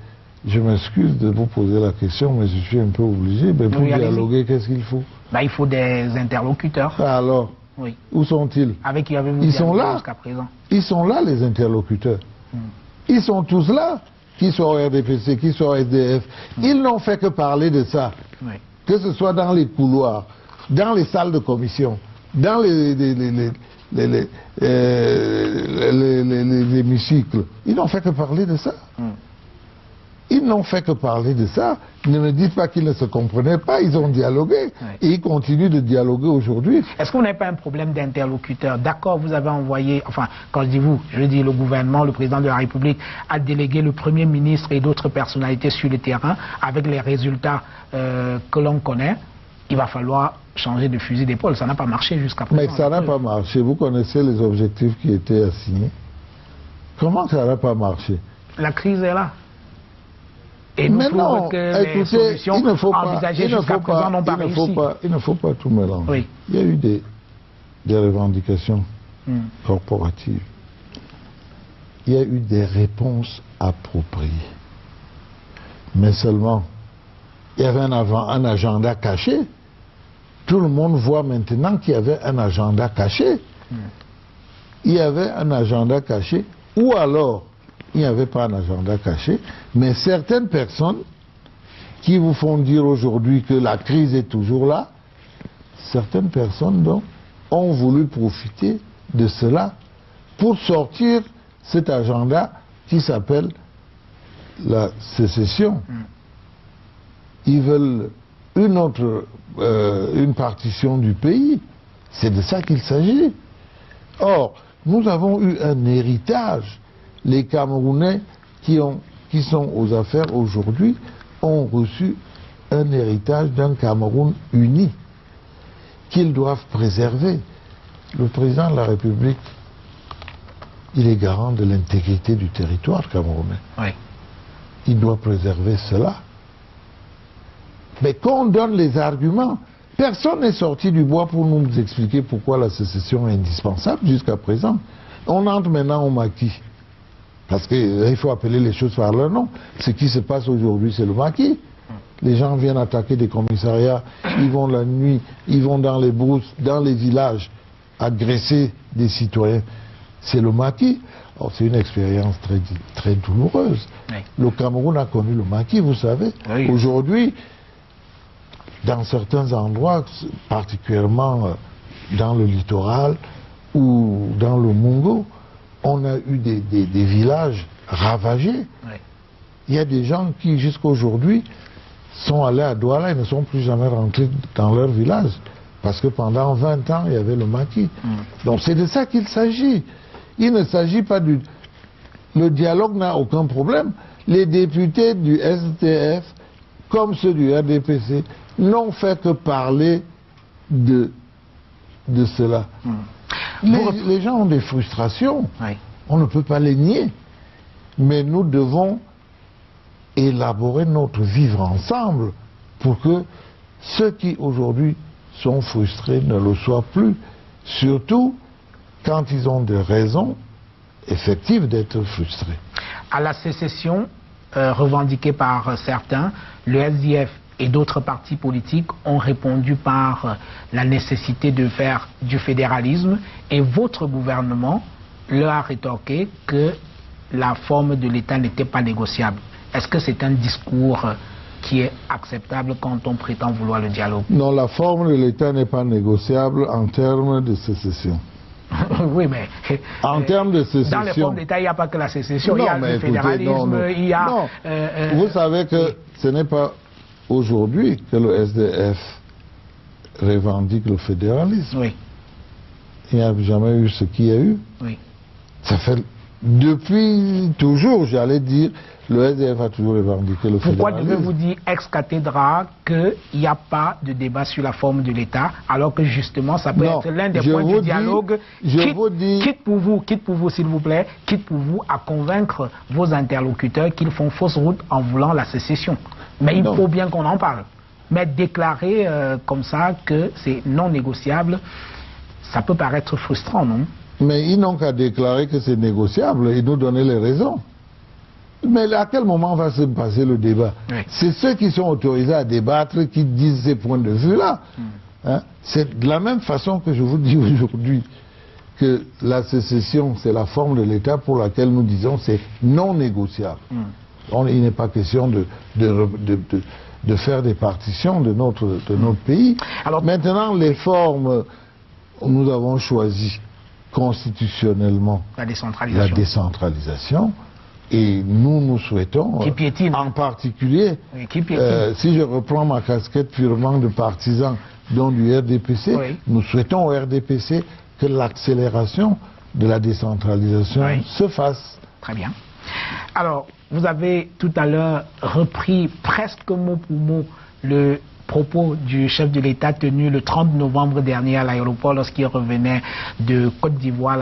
S2: je m'excuse de vous poser la question, mais je suis un peu obligé. Mais pour dialoguer, qu'est-ce qu'il faut?
S1: Il faut des interlocuteurs.
S2: Alors?
S1: Oui.
S2: Où sont-ils?
S1: Avec qui avez-vous
S2: dialogué
S1: jusqu'à présent?
S2: Ils sont là, les interlocuteurs. Ils sont tous là, qu'ils soient au RDPC, qu'ils soient au SDF. Ils n'ont fait que parler de ça. Oui. Que ce soit dans les couloirs, dans les salles de commission, dans les hémicycles. Ils n'ont fait que parler de ça. Ils n'ont fait que parler de ça. Ne me dites pas qu'ils ne se comprenaient pas. Ils ont dialogué. Oui. Et ils continuent de dialoguer aujourd'hui.
S1: Est-ce qu'on n'a pas un problème d'interlocuteur? D'accord, vous avez envoyé, enfin, quand je dis vous, je dis le gouvernement, le président de la République a délégué le Premier ministre et d'autres personnalités sur le terrain avec les résultats que l'on connaît. Il va falloir changer de fusil d'épaule. Ça n'a pas marché jusqu'à présent.
S2: Mais ça n'a pas marché. Vous connaissez les objectifs qui étaient assignés. Comment ça n'a pas marché?
S1: La crise est là. Et nous trouvons que les solutions envisagées jusqu'à présent n'ont pas réussi.
S2: Il ne faut pas tout mélanger.
S1: Oui.
S2: Il y a eu des revendications corporatives. Il y a eu des réponses appropriées. Mais seulement, il y avait un agenda caché. Tout le monde voit maintenant qu'il y avait un agenda caché. Il y avait un agenda caché, ou alors il n'y avait pas un agenda caché, mais certaines personnes qui vous font dire aujourd'hui que la crise est toujours là, certaines personnes donc ont voulu profiter de cela pour sortir cet agenda qui s'appelle la sécession. Ils veulent une partition du pays. C'est de ça qu'il s'agit. Or, nous avons eu un héritage. Les Camerounais qui sont aux affaires aujourd'hui ont reçu un héritage d'un Cameroun uni qu'ils doivent préserver. Le président de la République, il est garant de l'intégrité du territoire camerounais.
S1: Oui.
S2: il doit préserver cela. Mais qu'on donne les arguments. Personne n'est sorti du bois pour nous expliquer pourquoi la sécession est indispensable jusqu'à présent. On entre maintenant au maquis. Parce qu'il faut appeler les choses par leur nom. Ce qui se passe aujourd'hui, c'est le maquis. Les gens viennent attaquer des commissariats, ils vont la nuit, ils vont dans les brousses, dans les villages, agresser des citoyens. C'est le maquis. Oh, c'est une expérience très, très douloureuse. Oui. Le Cameroun a connu le maquis, vous savez. Oui. Aujourd'hui, dans certains endroits, particulièrement dans le littoral ou dans le Mungo, on a eu des villages ravagés. Oui. Il y a des gens qui, jusqu'à aujourd'hui, sont allés à Douala et ne sont plus jamais rentrés dans leur village. Parce que pendant 20 ans, il y avait le maquis. Donc c'est de ça qu'il s'agit. Il ne s'agit pas du... Le dialogue n'a aucun problème. Les députés du SDF, comme ceux du RDPC, n'ont fait que parler de cela. Les gens ont des frustrations. Oui. On ne peut pas les nier. Mais nous devons élaborer notre vivre ensemble pour que ceux qui aujourd'hui sont frustrés ne le soient plus. Surtout quand ils ont des raisons effectives d'être frustrés.
S1: À la sécession revendiquée par certains, le SDF et d'autres partis politiques ont répondu par la nécessité de faire du fédéralisme, et votre gouvernement leur a rétorqué que la forme de l'État n'était pas négociable. Est-ce que c'est un discours qui est acceptable quand on prétend vouloir le dialogue?
S2: Non, la forme de l'État n'est pas négociable en termes de sécession.
S1: Oui, mais...
S2: En termes de sécession...
S1: Dans les formes d'État, il n'y a pas que la sécession, il y a le fédéralisme, il y a...
S2: Non. Vous savez que ce n'est pas aujourd'hui que le SDF revendique le fédéralisme.
S1: Oui.
S2: Il n'y a jamais eu ce qu'il y a eu.
S1: Oui.
S2: Ça fait... Depuis toujours, j'allais dire, le SDF a toujours revendiqué le fédéralisme.
S1: Pourquoi devez-vous dire ex cathedra qu'il n'y a pas de débat sur la forme de l'État, alors que justement ça peut être l'un des points du dialogue? Quitte pour vous s'il vous plaît, quitte pour vous à convaincre vos interlocuteurs qu'ils font fausse route en voulant la sécession. Mais il faut bien qu'on en parle. Mais déclarer comme ça que c'est non négociable, ça peut paraître frustrant, non?
S2: Mais ils n'ont qu'à déclarer que c'est négociable et nous donner les raisons. Mais à quel moment va se passer le débat? Oui. C'est ceux qui sont autorisés à débattre qui disent ces points de vue-là. Hein? C'est de la même façon que je vous dis aujourd'hui que la sécession, c'est la forme de l'État pour laquelle nous disons c'est non négociable. Il n'est pas question de faire des partitions de notre pays. Alors, maintenant, les formes, nous avons choisi constitutionnellement la décentralisation, et nous souhaitons en particulier, si je reprends ma casquette purement de partisan dont du RDPC, nous souhaitons au RDPC que l'accélération de la décentralisation se fasse.
S1: Très bien. Alors, vous avez tout à l'heure repris presque mot pour mot le propos du chef de l'État tenu le 30 novembre dernier à l'aéroport lorsqu'il revenait de Côte d'Ivoire, au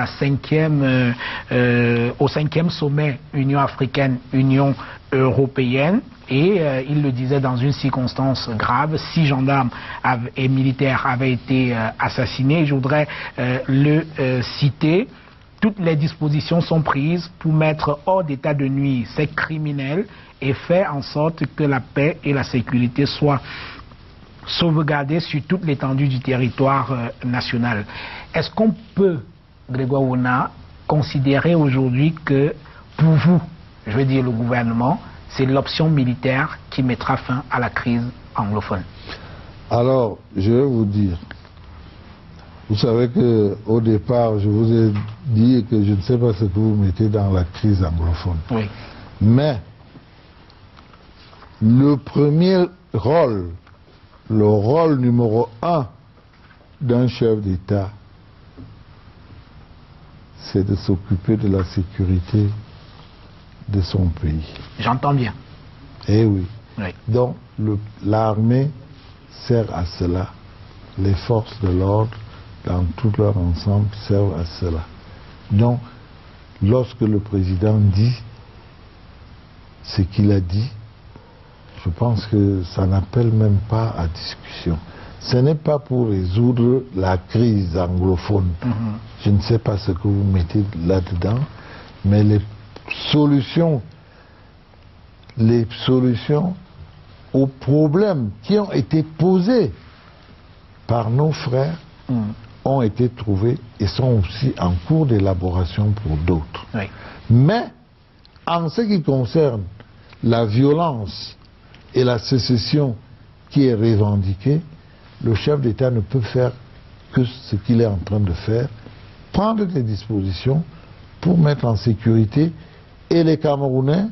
S1: 5e sommet Union africaine-Union européenne. Et il le disait dans une circonstance grave, 6 gendarmes et militaires avaient été assassinés. Je voudrais le citer. Toutes les dispositions sont prises pour mettre hors d'état de nuire ces criminels et faire en sorte que la paix et la sécurité soient sauvegardées sur toute l'étendue du territoire national. Est-ce qu'on peut, Grégoire Ouna, considérer aujourd'hui que pour vous, je veux dire le gouvernement, c'est l'option militaire qui mettra fin à la crise anglophone?
S2: Alors, je vais vous dire, vous savez qu'au départ, je vous ai dit que je ne sais pas ce que vous mettez dans la crise anglophone.
S1: Oui.
S2: Mais le premier rôle, le rôle numéro 1 d'un chef d'État, c'est de s'occuper de la sécurité de son pays.
S1: J'entends bien.
S2: Eh oui. Donc, l'armée sert à cela. Les forces de l'ordre, dans tout leur ensemble, servent à cela. Donc, lorsque le président dit ce qu'il a dit, je pense que ça n'appelle même pas à discussion. Ce n'est pas pour résoudre la crise anglophone. Je ne sais pas ce que vous mettez là-dedans, mais les solutions aux problèmes qui ont été posés par nos frères ont été trouvés et sont aussi en cours d'élaboration pour d'autres.
S1: Oui.
S2: Mais en ce qui concerne la violence et la sécession qui est revendiquée, le chef d'État ne peut faire que ce qu'il est en train de faire, prendre des dispositions pour mettre en sécurité et les Camerounais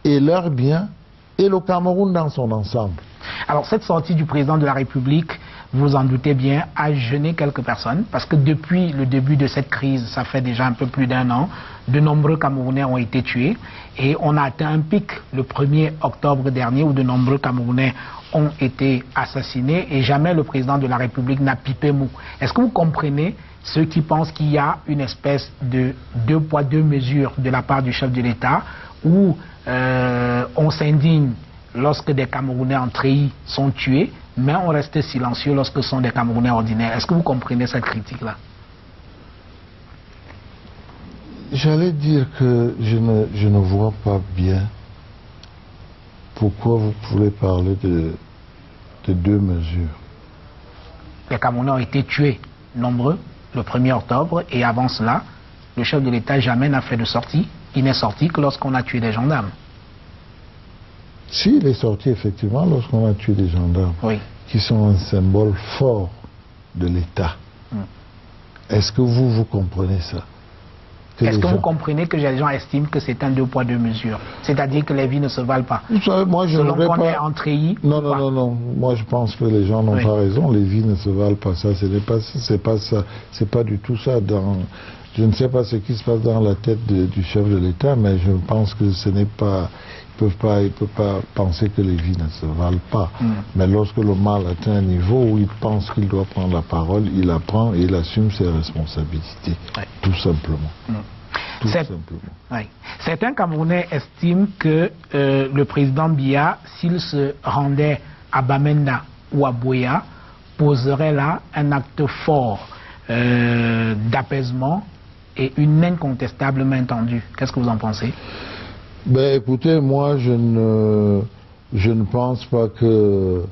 S2: et leurs biens et le Cameroun dans son ensemble.
S1: Alors cette sortie du président de la République, vous en doutez bien, a gêné quelques personnes parce que depuis le début de cette crise, ça fait déjà un peu plus d'1 an, de nombreux Camerounais ont été tués et on a atteint un pic le 1er octobre dernier où de nombreux Camerounais ont été assassinés et jamais le président de la République n'a pipé mou. Est-ce que vous comprenez ceux qui pensent qu'il y a une espèce de 2 poids 2 mesures de la part du chef de l'État où on s'indigne lorsque des Camerounais en treillis sont tués, mais on reste silencieux lorsque ce sont des Camerounais ordinaires. Est-ce que vous comprenez cette critique-là?
S2: J'allais dire que je ne vois pas bien pourquoi vous pouvez parler de 2 mesures.
S1: Les Camerounais ont été tués, nombreux, le 1er octobre, et avant cela, le chef de l'État jamais n'a fait de sortie. Il n'est sorti que lorsqu'on a tué des gendarmes.
S2: Si, il est sorti effectivement lorsqu'on a tué des gendarmes,
S1: oui,
S2: qui sont un symbole fort de l'État. Est-ce que vous comprenez ça?
S1: Est-ce que vous comprenez que les gens estiment que c'est un 2 poids 2 mesures? C'est-à-dire que les vies ne se valent pas?
S2: Vous savez, moi je
S1: selon
S2: ne
S1: qu'on
S2: pas...
S1: est en treillis?
S2: Non. Moi je pense que les gens n'ont pas raison. Les vies ne se valent pas. Ça, c'est pas ça. C'est pas du tout ça. Je ne sais pas ce qui se passe dans la tête du chef de l'État, mais je pense que ce n'est pas... Il ne peut pas penser que les vies ne se valent pas. Mais lorsque le mal atteint un niveau où il pense qu'il doit prendre la parole, il la prend et il assume ses responsabilités. Tout simplement. Tout simplement.
S1: Oui. Certains Camerounais estiment que le président Biya, s'il se rendait à Bamenda ou à Buea, poserait là un acte fort d'apaisement et une incontestable main tendue. Qu'est-ce que vous en pensez?
S2: Ben, écoutez, moi je ne pense pas que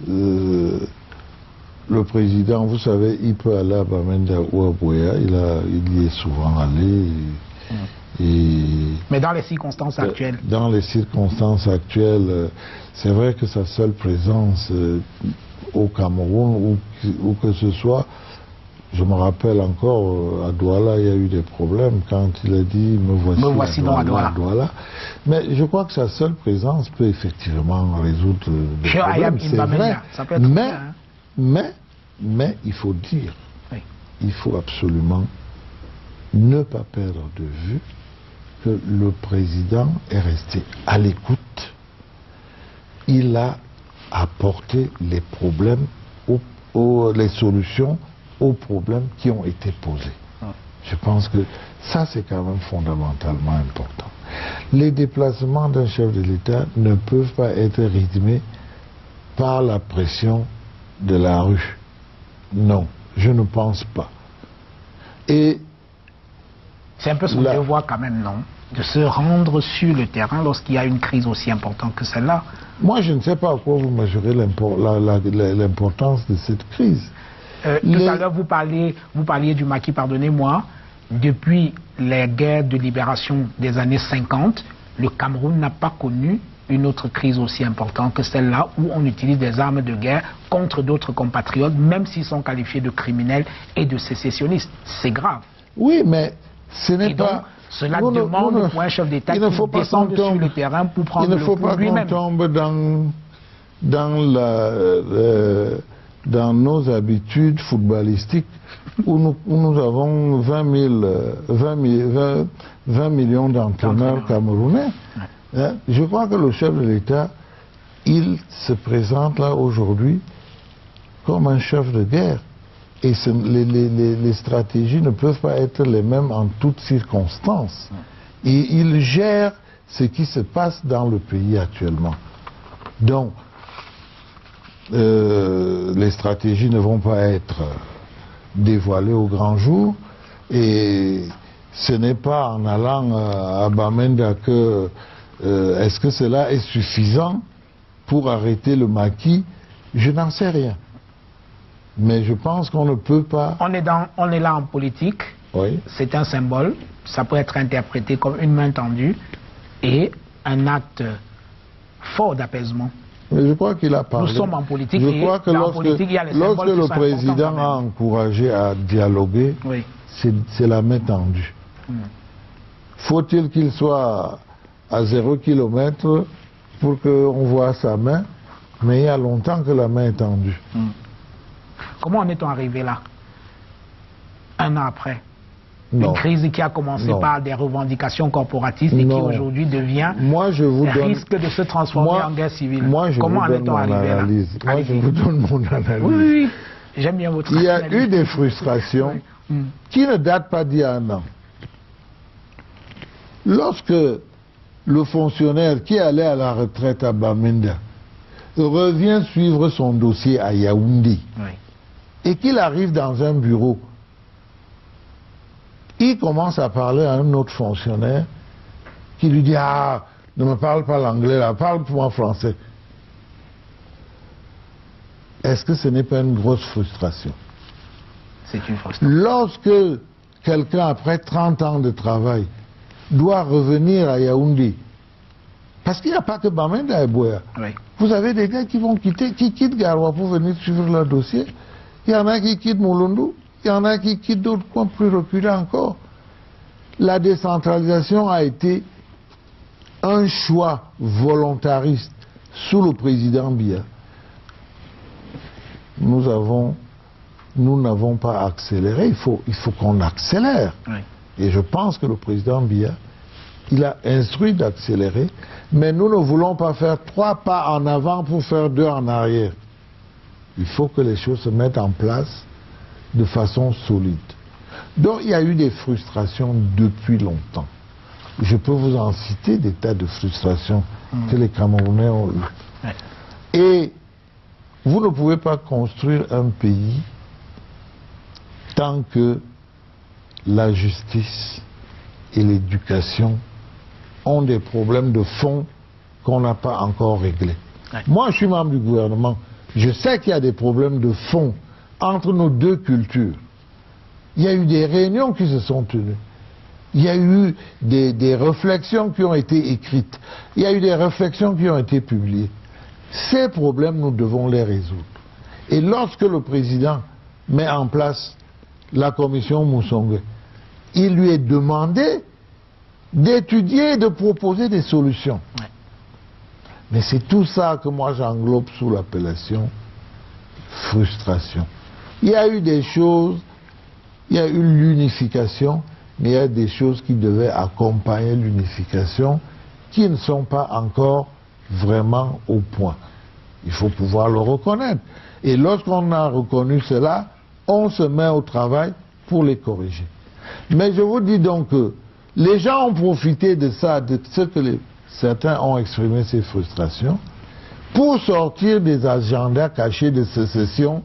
S2: le président, vous savez, il peut aller à Bamenda ou à Buea, il y est souvent allé.
S1: Mais dans les circonstances actuelles?
S2: Dans les circonstances actuelles, c'est vrai que sa seule présence au Cameroun, où que ce soit, je me rappelle encore, à Douala, il y a eu des problèmes quand il a dit « me voici à Douala ». Mais je crois que sa seule présence peut effectivement résoudre des problèmes, c'est vrai.
S1: Ça peut être
S2: mais il faut dire, il faut absolument ne pas perdre de vue que le président est resté à l'écoute. Il a apporté les problèmes, les solutions aux problèmes qui ont été posés. Je pense que ça, c'est quand même fondamentalement important. Les déplacements d'un chef de l'État ne peuvent pas être rythmés par la pression de la rue. Non, je ne pense pas. Et
S1: c'est un peu son devoir quand même, non? De se rendre sur le terrain lorsqu'il y a une crise aussi importante que celle-là.
S2: Moi, je ne sais pas à quoi vous mesurez l'importance de cette crise.
S1: Tout à l'heure, vous parliez du maquis, pardonnez-moi. Depuis les guerres de libération des années 50, le Cameroun n'a pas connu une autre crise aussi importante que celle-là où on utilise des armes de guerre contre d'autres compatriotes, même s'ils sont qualifiés de criminels et de sécessionnistes. C'est grave.
S2: Oui, mais ce n'est pas...
S1: Cela demande pour un chef d'État qui descende sur le terrain pour prendre le pouls lui-même.
S2: Il ne faut pas qu'on tombe dans nos habitudes footballistiques où nous avons 20 millions d'entraîneurs camerounais. Je crois que le chef de l'État, il se présente là aujourd'hui comme un chef de guerre. Et les stratégies ne peuvent pas être les mêmes en toutes circonstances. Et il gère ce qui se passe dans le pays actuellement. Donc, les stratégies ne vont pas être dévoilées au grand jour, et ce n'est pas en allant à Bamenda que est-ce que cela est suffisant pour arrêter le maquis? Je n'en sais rien. Mais je pense qu'on ne peut pas...
S1: On est là en politique,
S2: oui.
S1: C'est un symbole, ça peut être interprété comme une main tendue et un acte fort d'apaisement.
S2: Mais je crois qu'il a parlé.
S1: Nous sommes en politique,
S2: je crois que lorsque le président a encouragé à dialoguer,
S1: oui.
S2: C'est la main tendue. Faut-il qu'il soit à 0 km pour qu'on voit sa main? Mais il y a longtemps que la main est tendue.
S1: Comment en est-on arrivé là, un an après?
S2: Non.
S1: Une crise qui a commencé par des revendications corporatistes et qui aujourd'hui devient risque de se transformer en guerre civile. Comment en est-on arrivé là?
S2: Moi, je vous donne mon analyse.
S1: Oui, j'aime bien votre analyse.
S2: Il y a eu des frustrations qui ne datent pas d'il y a un an. Lorsque le fonctionnaire qui allait à la retraite à Bamenda revient suivre son dossier à Yaoundé et qu'il arrive dans un bureau, il commence à parler à un autre fonctionnaire qui lui dit « Ah, ne me parle pas l'anglais là, parle-moi français. » Est-ce que ce n'est pas une grosse frustration?
S1: C'est une frustration.
S2: Lorsque quelqu'un, après 30 ans de travail, doit revenir à Yaoundé, parce qu'il n'y a pas que Bamenda et Boya. Vous avez des gars qui quittent Garoua pour venir suivre leur dossier. Il y en a qui quittent Moulundu. Il y en a qui quittent d'autres coins plus reculés encore. La décentralisation a été un choix volontariste sous le président Biya. Nous n'avons pas accéléré, il faut qu'on accélère. Et je pense que le président Biya, il a instruit d'accélérer, mais nous ne voulons pas faire 3 pas en avant pour faire 2 en arrière. Il faut que les choses se mettent en place de façon solide. Donc il y a eu des frustrations depuis longtemps. Je peux vous en citer des tas de frustrations que les Camerounais ont eues. Et vous ne pouvez pas construire un pays tant que la justice et l'éducation ont des problèmes de fond qu'on n'a pas encore réglés. Moi, je suis membre du gouvernement. Je sais qu'il y a des problèmes de fond entre nos deux cultures. Il y a eu des réunions qui se sont tenues. Il y a eu des réflexions qui ont été écrites. Il y a eu des réflexions qui ont été publiées. Ces problèmes, nous devons les résoudre. Et lorsque le président met en place la commission Moussongwe, il lui est demandé d'étudier et de proposer des solutions. Mais c'est tout ça que moi j'englobe sous l'appellation frustration. Il y a eu des choses, il y a eu l'unification, mais il y a des choses qui devaient accompagner l'unification qui ne sont pas encore vraiment au point. Il faut pouvoir le reconnaître. Et lorsqu'on a reconnu cela, on se met au travail pour les corriger. Mais je vous dis donc que les gens ont profité de ça, de ce que certains ont exprimé ces frustrations, pour sortir des agendas cachés de sécession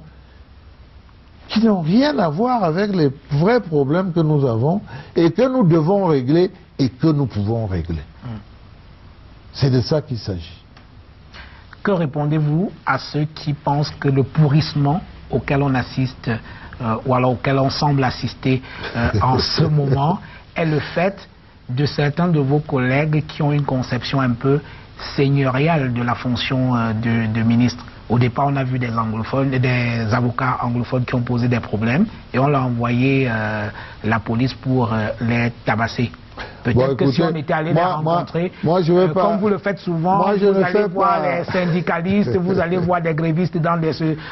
S2: qui n'ont rien à voir avec les vrais problèmes que nous avons et que nous devons régler et que nous pouvons régler. C'est de ça qu'il s'agit.
S1: Que répondez-vous à ceux qui pensent que le pourrissement auquel on assiste, ou alors auquel on semble assister en ce moment, est le fait de certains de vos collègues qui ont une conception un peu seigneuriale de la fonction de ministre? Au départ, on a vu des anglophones, des avocats anglophones qui ont posé des problèmes et on leur a envoyé la police pour les tabasser. Peut-être que si on était allé les rencontrer, comme vous le faites souvent, vous allez voir les syndicalistes, vous allez voir des grévistes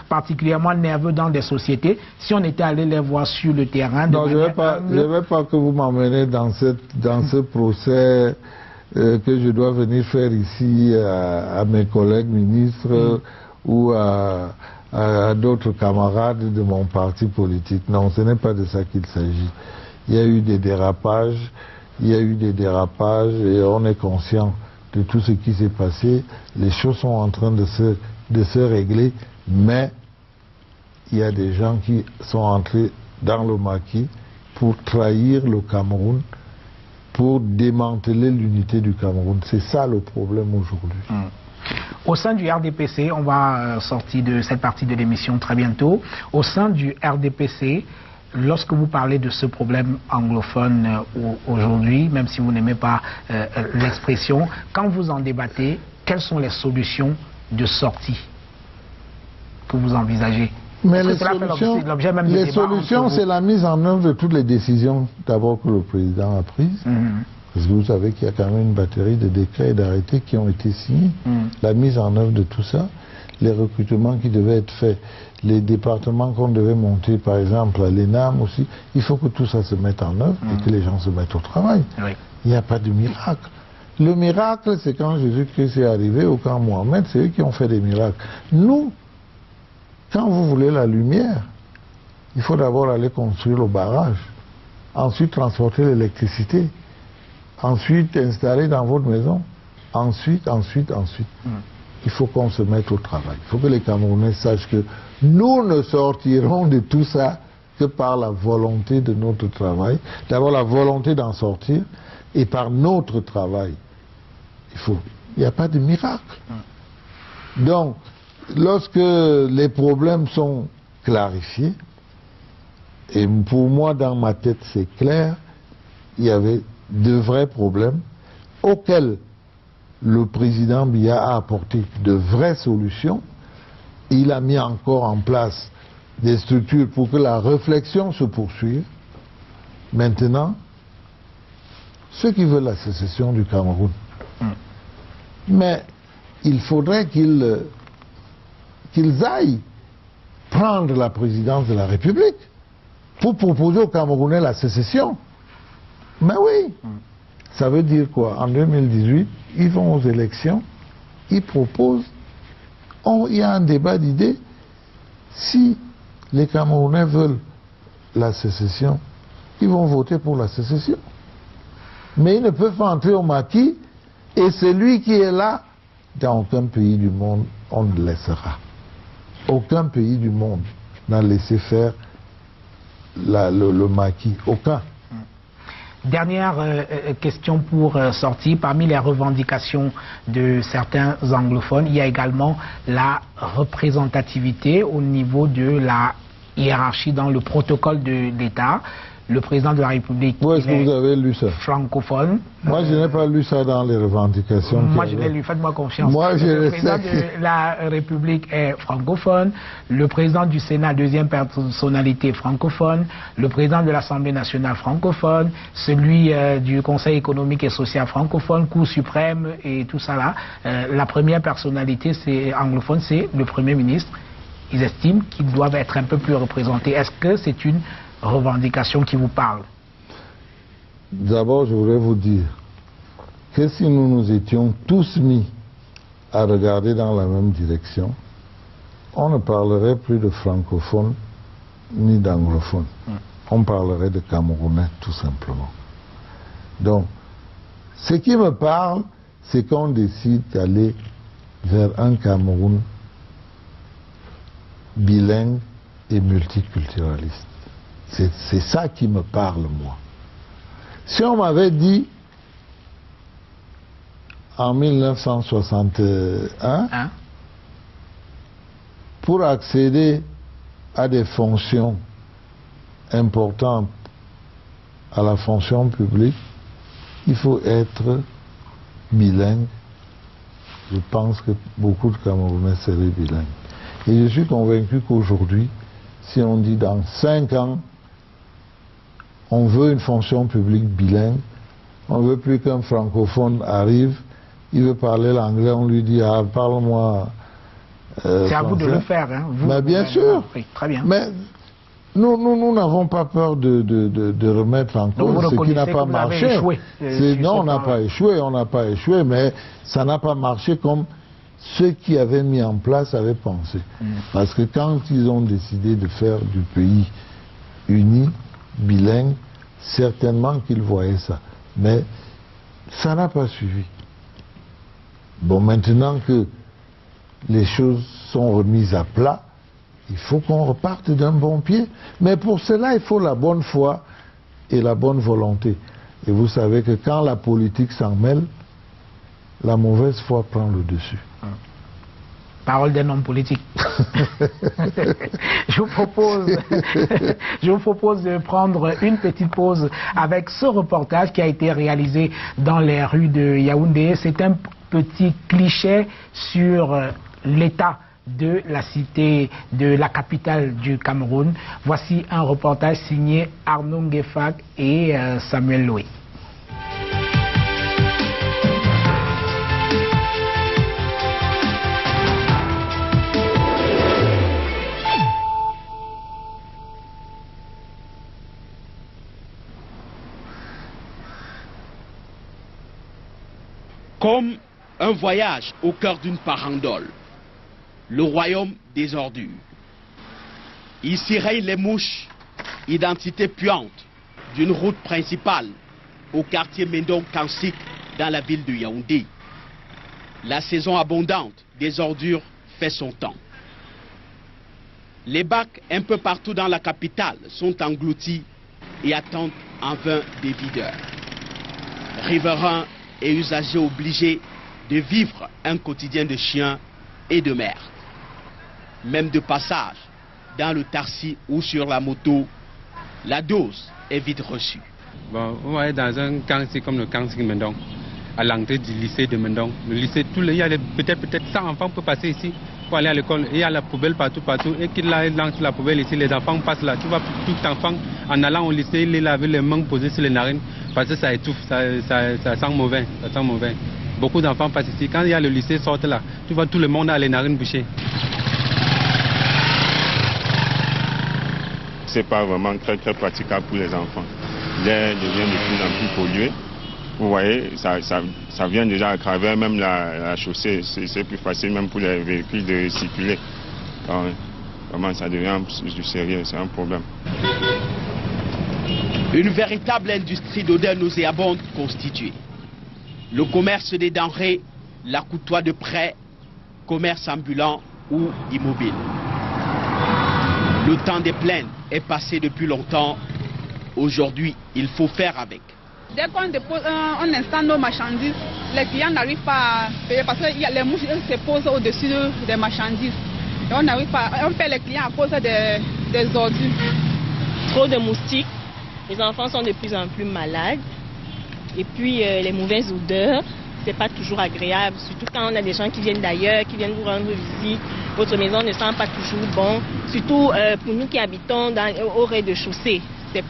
S1: particulièrement nerveux dans des sociétés. Si on était allé les voir sur le terrain...
S2: Non, je ne veux pas que vous m'emmenez dans ce procès que je dois venir faire ici à mes collègues ministres ou à d'autres camarades de mon parti politique. Non, ce n'est pas de ça qu'il s'agit. Il y a eu des dérapages. il y a eu des dérapages et on est conscient de tout ce qui s'est passé. Les choses sont en train de se régler, mais il y a des gens qui sont entrés dans le maquis pour trahir le Cameroun, pour démanteler l'unité du Cameroun. C'est ça le problème aujourd'hui.
S1: Au sein du RDPC, on va sortir de cette partie de l'émission très bientôt. Au sein du RDPC, lorsque vous parlez de ce problème anglophone aujourd'hui, même si vous n'aimez pas l'expression, quand vous en débattez, quelles sont les solutions de sortie que vous envisagez?
S2: Mais les solutions, c'est la mise en œuvre de toutes les décisions d'abord que le président a prises. Parce que vous savez qu'il y a quand même une batterie de décrets et d'arrêtés qui ont été signés. La mise en œuvre de tout ça, les recrutements qui devaient être faits, les départements qu'on devait monter, par exemple, à l'ENAM aussi, il faut que tout ça se mette en œuvre et que les gens se mettent au travail. Oui. Il n'y a pas de miracle. Le miracle, c'est quand Jésus-Christ est arrivé ou quand Mohamed, c'est eux qui ont fait des miracles. Nous, quand vous voulez la lumière, il faut d'abord aller construire le barrage, ensuite transporter l'électricité, ensuite installer dans votre maison, ensuite. Il faut qu'on se mette au travail. Il faut que les Camerounais sachent que nous ne sortirons de tout ça que par la volonté de notre travail. D'abord la volonté d'en sortir et par notre travail. Il n'y a pas de miracle. Donc, lorsque les problèmes sont clarifiés, et pour moi dans ma tête c'est clair, il y avait de vrais problèmes auxquels le président Biya a apporté de vraies solutions. Il a mis encore en place des structures pour que la réflexion se poursuive. Maintenant, ceux qui veulent la sécession du Cameroun, mais il faudrait qu'ils aillent prendre la présidence de la République pour proposer aux Camerounais la sécession. Mais oui, ça veut dire quoi? En 2018, ils vont aux élections, ils proposent, il y a un débat d'idées. Si les Camerounais veulent la sécession, ils vont voter pour la sécession. Mais ils ne peuvent pas entrer au maquis, et celui qui est là, dans aucun pays du monde, on ne laissera. Aucun pays du monde n'a laissé faire le maquis. Aucun.
S1: Dernière question pour sortir. Parmi les revendications de certains anglophones, il y a également la représentativité au niveau de la hiérarchie dans le protocole de l'État. Le président de la République.
S2: Où est-ce que vous avez lu ça?
S1: Francophone.
S2: Moi, je n'ai pas lu ça dans les revendications.
S1: Moi, je l'ai lu. Faites-moi confiance.
S2: Moi,
S1: le président de la République est francophone. Le président du Sénat, deuxième personnalité, francophone. Le président de l'Assemblée nationale, francophone. Celui du Conseil économique et social, francophone. Cour suprême et tout ça là. La première personnalité, c'est anglophone, c'est le Premier ministre. Ils estiment qu'ils doivent être un peu plus représentés. Est-ce que c'est une revendication qui vous parle?
S2: D'abord, je voudrais vous dire que si nous nous étions tous mis à regarder dans la même direction, on ne parlerait plus de francophones ni d'anglophones. On parlerait de Camerounais, tout simplement. Donc, ce qui me parle, c'est qu'on décide d'aller vers un Cameroun bilingue et multiculturaliste. C'est ça qui me parle, moi. Si on m'avait dit, en 1961, pour accéder à des fonctions importantes, à la fonction publique, il faut être bilingue. Je pense que beaucoup de Camerounais seraient bilingues. Et je suis convaincu qu'aujourd'hui, si on dit dans 5 ans, on veut une fonction publique bilingue, on ne veut plus qu'un francophone arrive, il veut parler l'anglais, on lui dit, ah, parle-moi
S1: c'est à vous de le faire, hein.
S2: Mais bien sûr.
S1: Oui, très bien.
S2: Mais nous n'avons pas peur de remettre en cause ce qui n'a pas marché. Non, on n'a pas échoué, mais ça n'a pas marché comme ceux qui avaient mis en place avaient pensé. Parce que quand ils ont décidé de faire du pays uni, bilingue, certainement qu'ils voyaient ça. Mais ça n'a pas suivi. Bon, maintenant que les choses sont remises à plat, il faut qu'on reparte d'un bon pied. Mais pour cela, il faut la bonne foi et la bonne volonté. Et vous savez que quand la politique s'en mêle, la mauvaise foi prend le dessus.
S1: Parole d'un homme politique. Je vous propose de prendre une petite pause avec ce reportage qui a été réalisé dans les rues de Yaoundé. C'est un petit cliché sur l'état de la cité, de la capitale du Cameroun. Voici un reportage signé Arnaud Ngefak et Samuel Loué.
S3: Comme un voyage au cœur d'une farandole, le royaume des ordures. Ici règnent les mouches, identité puante d'une route principale au quartier Mendong-Kansik dans la ville de Yaoundé. La saison abondante des ordures fait son temps. Les bacs un peu partout dans la capitale sont engloutis et attendent en vain des videurs. Riverains et usagers obligés de vivre un quotidien de chien et de merde. Même de passage, dans le taxi ou sur la moto, la dose est vite reçue.
S4: Bon, vous voyez, dans un camp, c'est comme le camp Mendong, à l'entrée du lycée de Mendong. Le lycée, il y a peut-être 100 enfants pour passer ici, pour aller à l'école. Il y a la poubelle partout, et qu'il lance la poubelle ici, les enfants passent là. Tu vois, tout enfant, en allant au lycée, il est lavé les mains posées sur les narines, parce que ça étouffe, ça sent mauvais, Beaucoup d'enfants passent ici. Quand il y a le lycée, sortent là. Tu vois, tout le monde a les narines bouchées.
S5: C'est pas vraiment très praticable pour les enfants. L'air devient de plus en plus pollué. Vous voyez, ça vient déjà à travers même la chaussée. C'est plus facile même pour les véhicules de circuler. Alors, vraiment, ça devient du sérieux, c'est un problème.
S3: Une véritable industrie d'odeurs nauséabondes constituée. Le commerce des denrées la côtoie de près, commerce ambulant ou immobile. Le temps des plaintes est passé depuis longtemps. Aujourd'hui, il faut faire avec.
S6: Dès qu'on dépose, on installe nos marchandises, les clients n'arrivent pas à payer parce que les mouches se posent au-dessus des marchandises. Et on n'arrive pas, on paie les clients à cause des ordures.
S7: Trop de moustiques, les enfants sont de plus en plus malades. Et puis les mauvaises odeurs, c'est pas toujours agréable, surtout quand on a des gens qui viennent d'ailleurs, qui viennent vous rendre visite. Votre maison ne sent pas toujours bon, surtout pour nous qui habitons au rez-de-chaussée. C'est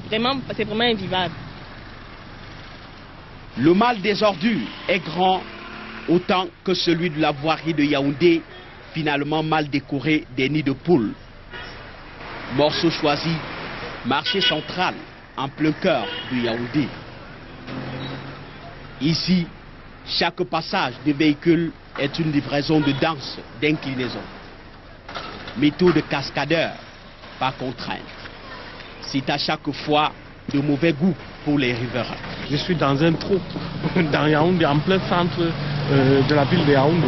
S7: vraiment invivable.
S3: Le mal des ordures est grand autant que celui de la voirie de Yaoundé, finalement mal décoré des nids de poules. Morceau choisi, marché central, en plein cœur de Yaoundé. Ici, chaque passage de véhicule est une livraison de danse, d'inclinaison. Méthode de cascadeur, pas contrainte. C'est à chaque fois de mauvais goût pour les riverains.
S8: Je suis dans un trou, dans Yaoundé, en plein centre de la ville de Yaoundé.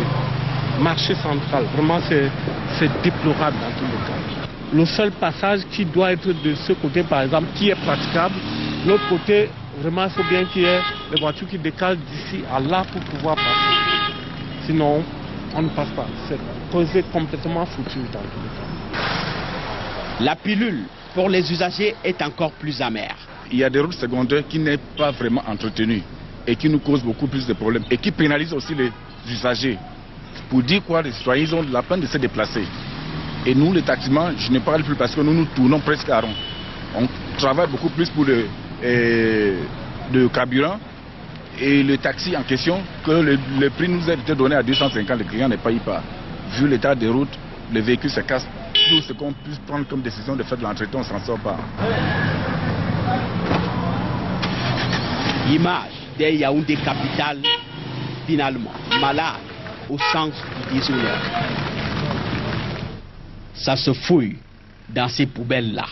S8: Marché central, vraiment c'est déplorable dans tous les cas. Le seul passage qui doit être de ce côté, par exemple, qui est praticable, l'autre côté, vraiment il faut bien qu'il y ait les voitures qui décalent d'ici à là pour pouvoir passer. Sinon, on ne passe pas. C'est posé complètement foutu dans tous les cas.
S3: La pilule pour les usagers est encore plus amère.
S9: Il y a des routes secondaires qui n'est pas vraiment entretenues et qui nous causent beaucoup plus de problèmes et qui pénalisent aussi les usagers. Pour dire quoi, les citoyens ils ont la peine de se déplacer. Et nous, les taximans, je ne parle plus parce que nous tournons presque à rond. On travaille beaucoup plus pour le carburant et le taxi en question, que le prix nous a été donné à 250, le client n'est pas y part. Vu l'état des routes, les véhicules se cassent. Tout ce qu'on puisse prendre comme décision de faire de l'entretien, on ne s'en sort pas.
S3: Image des Yaoundé capitale, finalement, malade au sens du déshonneur. Ça se fouille dans ces poubelles-là.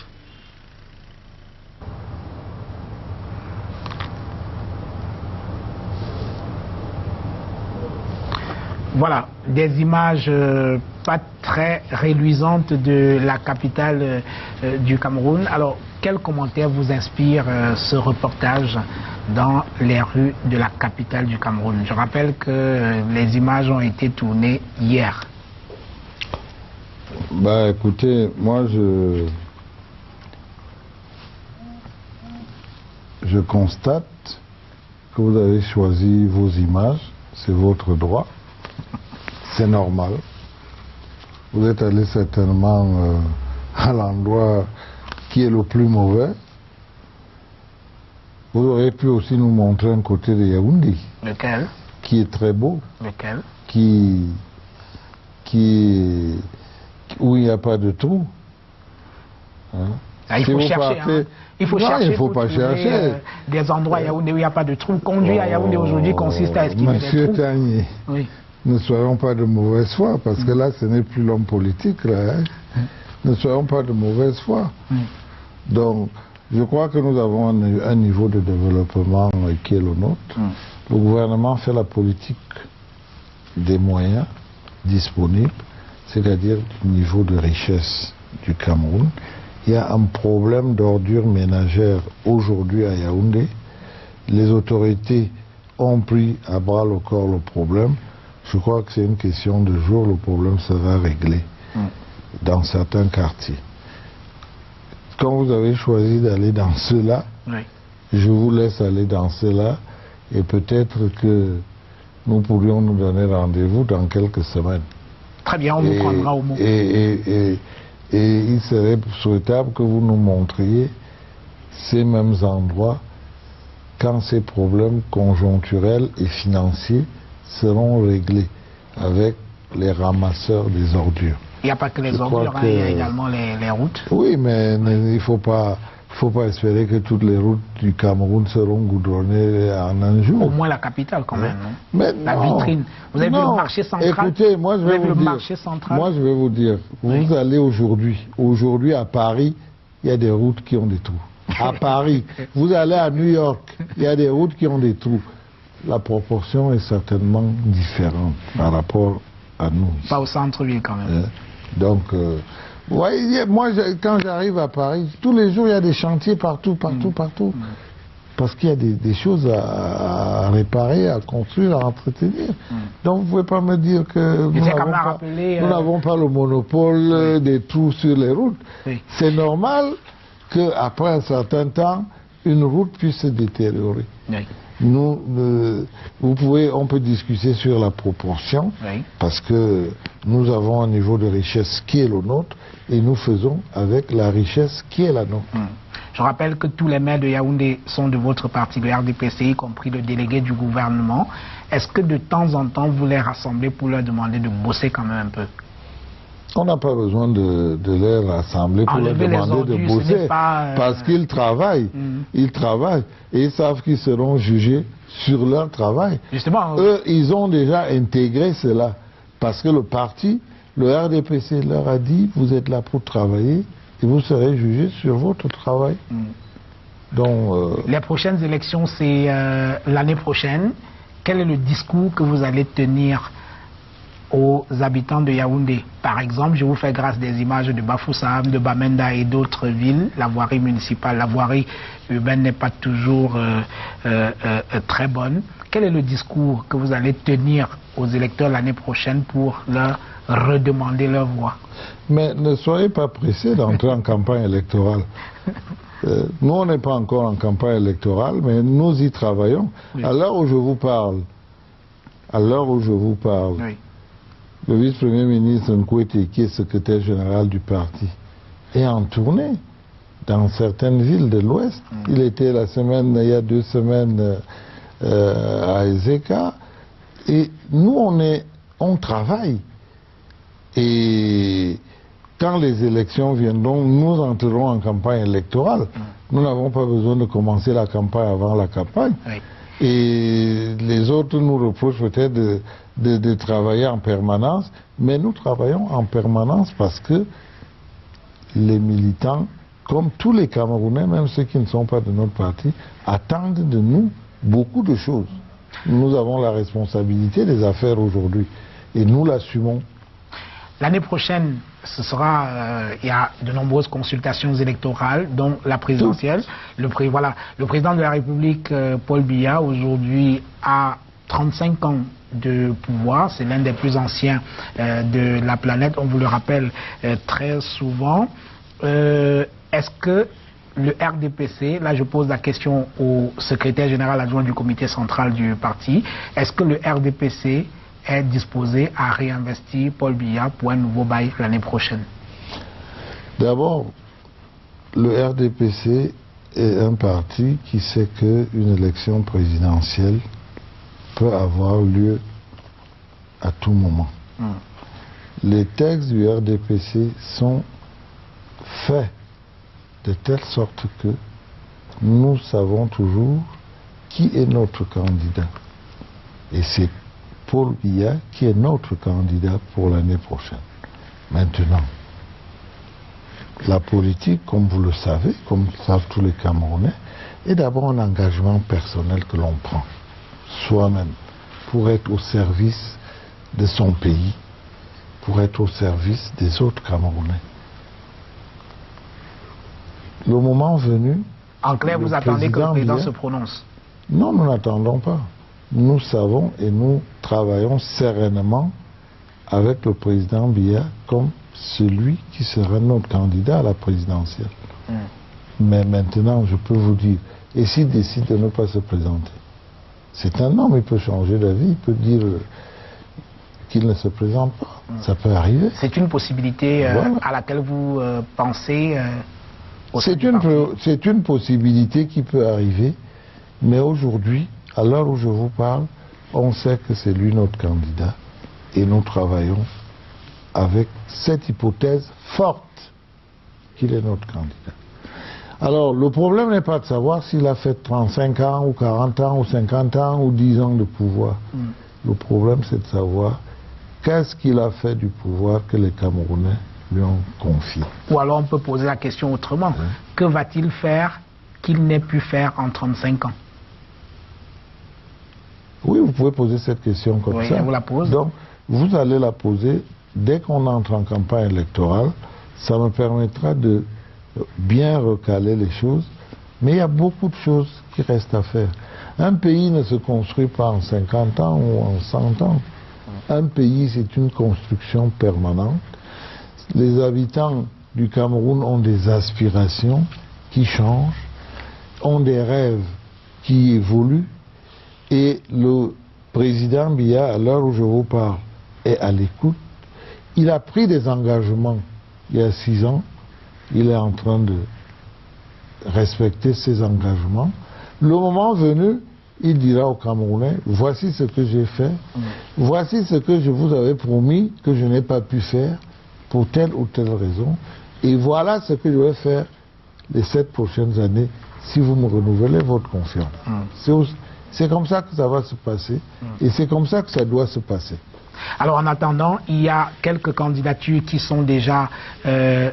S1: Voilà, des images pas très réluisantes de la capitale du Cameroun. Alors, quel commentaire vous inspire ce reportage dans les rues de la capitale du Cameroun? Je rappelle que les images ont été tournées hier.
S2: Bah écoutez, moi je constate que vous avez choisi vos images, c'est votre droit, c'est normal. Vous êtes allé certainement à l'endroit qui est le plus mauvais. Vous auriez pu aussi nous montrer un côté de Yaoundé.
S1: Lequel?
S2: Qui est très beau.
S1: Lequel?
S2: Où il n'y a pas de trou. Hein?
S1: Ah, il faut chercher. Hein. Il faut chercher.
S2: Il ne faut pas chercher.
S1: Des endroits à Yaoundé où il n'y a pas de trou. Conduire à Yaoundé aujourd'hui consiste à esquiver des trous.
S2: Monsieur Tagné,
S1: oui.
S2: Ne soyons pas de mauvaise foi, parce que là, ce n'est plus l'homme politique. Là, hein. Ne soyons pas de mauvaise foi. Donc, je crois que nous avons un niveau de développement qui est le nôtre. Le gouvernement fait la politique des moyens disponibles, c'est-à-dire du niveau de richesse du Cameroun. Il y a un problème d'ordure ménagère aujourd'hui à Yaoundé. Les autorités ont pris à bras le corps le problème. Je crois que c'est une question de jour, le problème sera réglé dans certains quartiers. Quand vous avez choisi d'aller dans ceux-là, je vous laisse aller dans ceux-là et peut-être que nous pourrions nous donner rendez-vous dans quelques semaines.
S1: Très bien, on vous prendra au mot.
S2: Et il serait souhaitable que vous nous montriez ces mêmes endroits quand ces problèmes conjoncturels et financiers seront réglés avec les ramasseurs des ordures.
S1: Il n'y a pas que les ordures, il y a également les routes.
S2: Oui, mais il ne faut pas espérer que toutes les routes du Cameroun seront goudronnées en un jour.
S1: Au moins la capitale quand même, non?
S2: Mais
S1: la vitrine. Vous avez vu le marché central?
S2: Écoutez, moi je vais vous dire, vous allez aujourd'hui à Paris, il y a des routes qui ont des trous. À Paris, vous allez à New York, il y a des routes qui ont des trous. La proportion est certainement différente par rapport à nous.
S1: Pas au centre-ville quand même.
S2: Donc, vous voyez, moi quand j'arrive à Paris, tous les jours il y a des chantiers partout. Parce qu'il y a des choses à réparer, à construire, à entretenir. Donc vous ne pouvez pas me dire que nous n'avons pas le monopole des trous sur les routes. C'est normal qu'après un certain temps, une route puisse se détériorer. On peut discuter sur la proportion, parce que nous avons un niveau de richesse qui est le nôtre, et nous faisons avec la richesse qui est la nôtre.
S1: Je rappelle que tous les maires de Yaoundé sont de votre parti, le RDPC, y compris le délégué du gouvernement. Est-ce que de temps en temps, vous les rassemblez pour leur demander de bosser quand même un peu?
S2: On n'a pas besoin de les rassembler pour leur demander de bosser, parce qu'ils travaillent. Ils travaillent et ils savent qu'ils seront jugés sur leur travail.
S1: Justement,
S2: eux, ils ont déjà intégré cela, parce que le parti, le RDPC leur a dit, vous êtes là pour travailler et vous serez jugés sur votre travail. Donc,
S1: les prochaines élections, c'est l'année prochaine. Quel est le discours que vous allez tenir aux habitants de Yaoundé? Par exemple, je vous fais grâce des images de Bafoussam, de Bamenda et d'autres villes. La voirie municipale, la voirie urbaine n'est pas toujours très bonne. Quel est le discours que vous allez tenir aux électeurs l'année prochaine pour leur redemander leur voix?
S2: Mais ne soyez pas pressés d'entrer en campagne électorale. Nous, on n'est pas encore en campagne électorale, mais nous y travaillons. À l'heure où je vous parle, le vice-premier ministre Nkwete, qui est secrétaire général du parti, est en tournée dans certaines villes de l'Ouest. Il était il y a 2 semaines à Ezeka. Et nous, on travaille. Et quand les élections viendront, nous entrerons en campagne électorale. Nous n'avons pas besoin de commencer la campagne avant la campagne. Et les autres nous reprochent peut-être de travailler en permanence, mais nous travaillons en permanence parce que les militants, comme tous les Camerounais, même ceux qui ne sont pas de notre parti, attendent de nous beaucoup de choses. Nous avons la responsabilité des affaires aujourd'hui. Et nous l'assumons.
S1: L'année prochaine, ce sera, il y a de nombreuses consultations électorales, dont la présidentielle. Le président de la République, Paul Biya, aujourd'hui a 35 ans de pouvoir. C'est l'un des plus anciens de la planète, on vous le rappelle très souvent. Est-ce que le RDPC, là je pose la question au secrétaire général adjoint du comité central du parti, est-ce que le RDPC est disposé à réinvestir Paul Biya pour un nouveau bail l'année prochaine?
S2: D'abord, le RDPC est un parti qui sait qu'une élection présidentielle peut avoir lieu à tout moment. Les textes du RDPC sont faits de telle sorte que nous savons toujours qui est notre candidat. Et c'est Paul Biya qui est notre candidat pour l'année prochaine. Maintenant, la politique, comme vous le savez, comme le savent tous les Camerounais, est d'abord un engagement personnel que l'on prend, soi-même, pour être au service de son pays, pour être au service des autres Camerounais. Le moment venu...
S1: En clair, vous attendez que le président se prononce?
S2: Non, nous n'attendons pas. Nous savons et nous travaillons sereinement avec le président Biya comme celui qui sera notre candidat à la présidentielle. Mais maintenant, je peux vous dire, et s'il décide de ne pas se présenter, c'est un homme, il peut changer d'avis, il peut dire qu'il ne se présente pas. Ça peut arriver.
S1: C'est une possibilité à laquelle vous pensez
S2: c'est une possibilité qui peut arriver, mais aujourd'hui, à l'heure où je vous parle, on sait que c'est lui notre candidat et nous travaillons avec cette hypothèse forte qu'il est notre candidat. Alors, le problème n'est pas de savoir s'il a fait 35 ans ou 40 ans ou 50 ans ou 10 ans de pouvoir. Le problème, c'est de savoir qu'est-ce qu'il a fait du pouvoir que les Camerounais lui ont confié.
S1: Ou alors on peut poser la question autrement. Que va-t-il faire qu'il n'ait pu faire en 35 ans?
S2: Oui, vous pouvez poser cette question comme ça.
S1: Je vous la pose.
S2: Donc, vous allez la poser dès qu'on entre en campagne électorale. Ça me permettra de bien recaler les choses. Mais il y a beaucoup de choses qui restent à faire. Un pays ne se construit pas en 50 ans ou en 100 ans. Un pays, c'est une construction permanente. Les habitants du Cameroun ont des aspirations qui changent, ont des rêves qui évoluent. Et le président Biya, à l'heure où je vous parle, est à l'écoute. Il a pris des engagements il y a 6 ans. Il est en train de respecter ses engagements. Le moment venu, il dira aux Camerounais, voici ce que j'ai fait, voici ce que je vous avais promis que je n'ai pas pu faire pour telle ou telle raison, et voilà ce que je vais faire les 7 prochaines années si vous me renouvelez votre confiance. C'est comme ça que ça va se passer, et c'est comme ça que ça doit se passer.
S1: Alors en attendant, il y a quelques candidatures qui sont déjà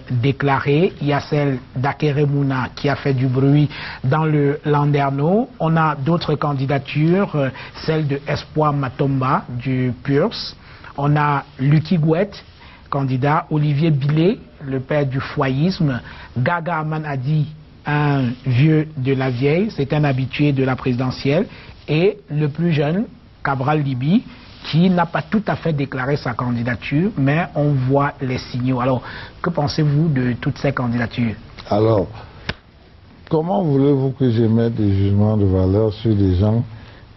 S1: déclarées. Il y a celle d'Akere Mouna qui a fait du bruit dans le Landerneau. On a d'autres candidatures, celle de Espoir Matomba du PURS. On a Lucky Gouet, candidat, Olivier Billet, le père du foyisme, Gaga Amanadi, un vieux de la vieille, c'est un habitué de la présidentielle, et le plus jeune, Cabral Libi, qui n'a pas tout à fait déclaré sa candidature, mais on voit les signaux. Alors, que pensez-vous de toutes ces candidatures?
S2: Alors, comment voulez-vous que j'émette des jugements de valeur sur des gens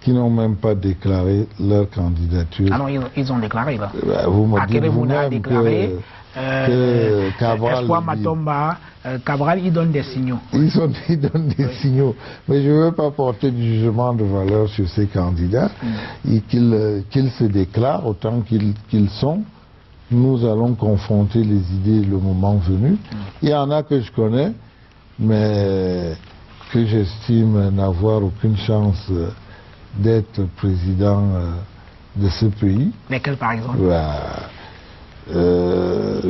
S2: qui n'ont même pas déclaré leur candidature?
S1: Ah non, ils ont déclaré, là.
S2: Vous me dites vous-même
S1: déclaré,
S2: que Cabral...
S1: Espoir Matomba, Cabral, il donne des signaux.
S2: Ils donnent des signaux. Mais je ne veux pas porter du jugement de valeur sur ces candidats. Et qu'ils se déclarent autant qu'ils sont. Nous allons confronter les idées le moment venu. Il y en a que je connais, mais que j'estime n'avoir aucune chance d'être président de ce pays.
S1: Lesquels, par exemple?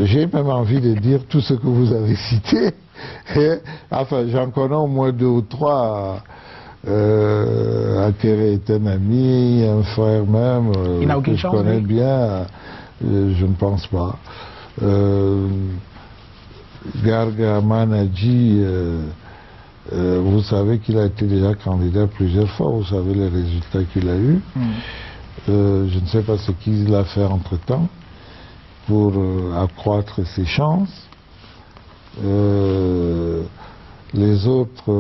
S2: J'ai même envie de dire tout ce que vous avez cité. Enfin, j'en connais au moins 2 ou 3 Akere est un ami, un frère même, que je connais bien, je ne pense pas. Garga Manadji, vous savez qu'il a été déjà candidat plusieurs fois, vous savez les résultats qu'il a eus. Je ne sais pas ce qu'il a fait entre-temps pour accroître ses chances. Les autres,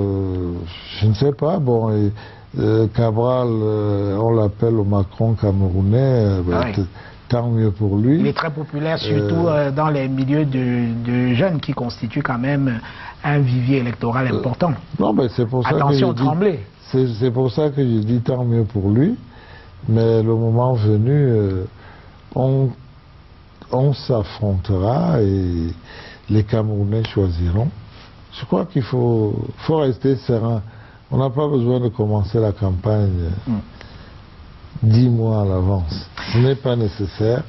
S2: je ne sais pas. Bon, Cabral, on l'appelle au Macron camerounais, tant mieux pour lui.
S1: Il est très populaire, surtout dans les milieux de jeunes qui constituent quand même un vivier électoral important.
S2: Non, mais c'est pour ça
S1: attention, Tremblay.
S2: C'est pour ça que je dis tant mieux pour lui. Mais le moment venu, on s'affrontera et les Camerounais choisiront. Je crois qu'il faut rester serein. On n'a pas besoin de commencer la campagne 10 mois à l'avance. Ce n'est pas nécessaire.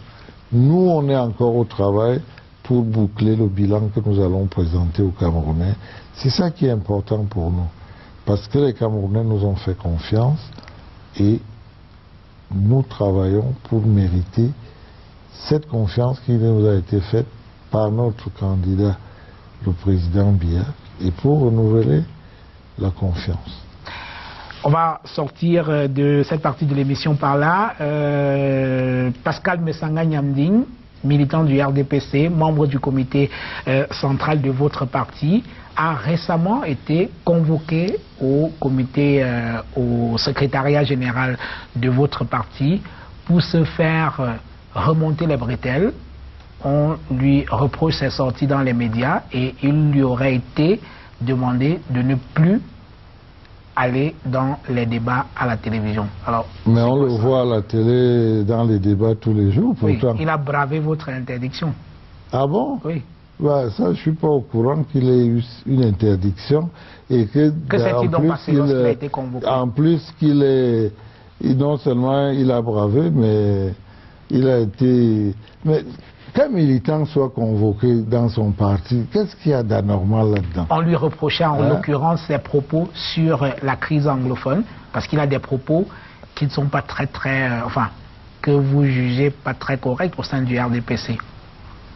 S2: Nous, on est encore au travail pour boucler le bilan que nous allons présenter aux Camerounais. C'est ça qui est important pour nous. Parce que les Camerounais nous ont fait confiance et nous travaillons pour mériter cette confiance qui nous a été faite par notre candidat, le président Biya, et pour renouveler la confiance.
S1: On va sortir de cette partie de l'émission par là. Pascal Messanga Nyamding, militant du RDPC, membre du comité central de votre parti, a récemment été convoqué au comité, au secrétariat général de votre parti pour se faire remonter les bretelles. On lui reproche ses sorties dans les médias et il lui aurait été demandé de ne plus aller dans les débats à la télévision. Alors,
S2: mais on le voit à la télé dans les débats tous les jours, pourtant.
S1: Oui, il a bravé votre interdiction.
S2: Ah bon?
S1: Oui.
S2: Bah, ça, je ne suis pas au courant qu'il ait eu une interdiction et que
S1: s'est-il donc passé lorsqu'il a été convoqué? En
S2: plus qu'il est, non seulement il a bravé, mais il a été... Mais qu'un militant soit convoqué dans son parti, qu'est-ce qu'il y a d'anormal là-dedans?
S1: On lui reprochait en l'occurrence ses propos sur la crise anglophone, parce qu'il a des propos qui ne sont pas enfin, que vous jugez pas très corrects au sein du RDPC.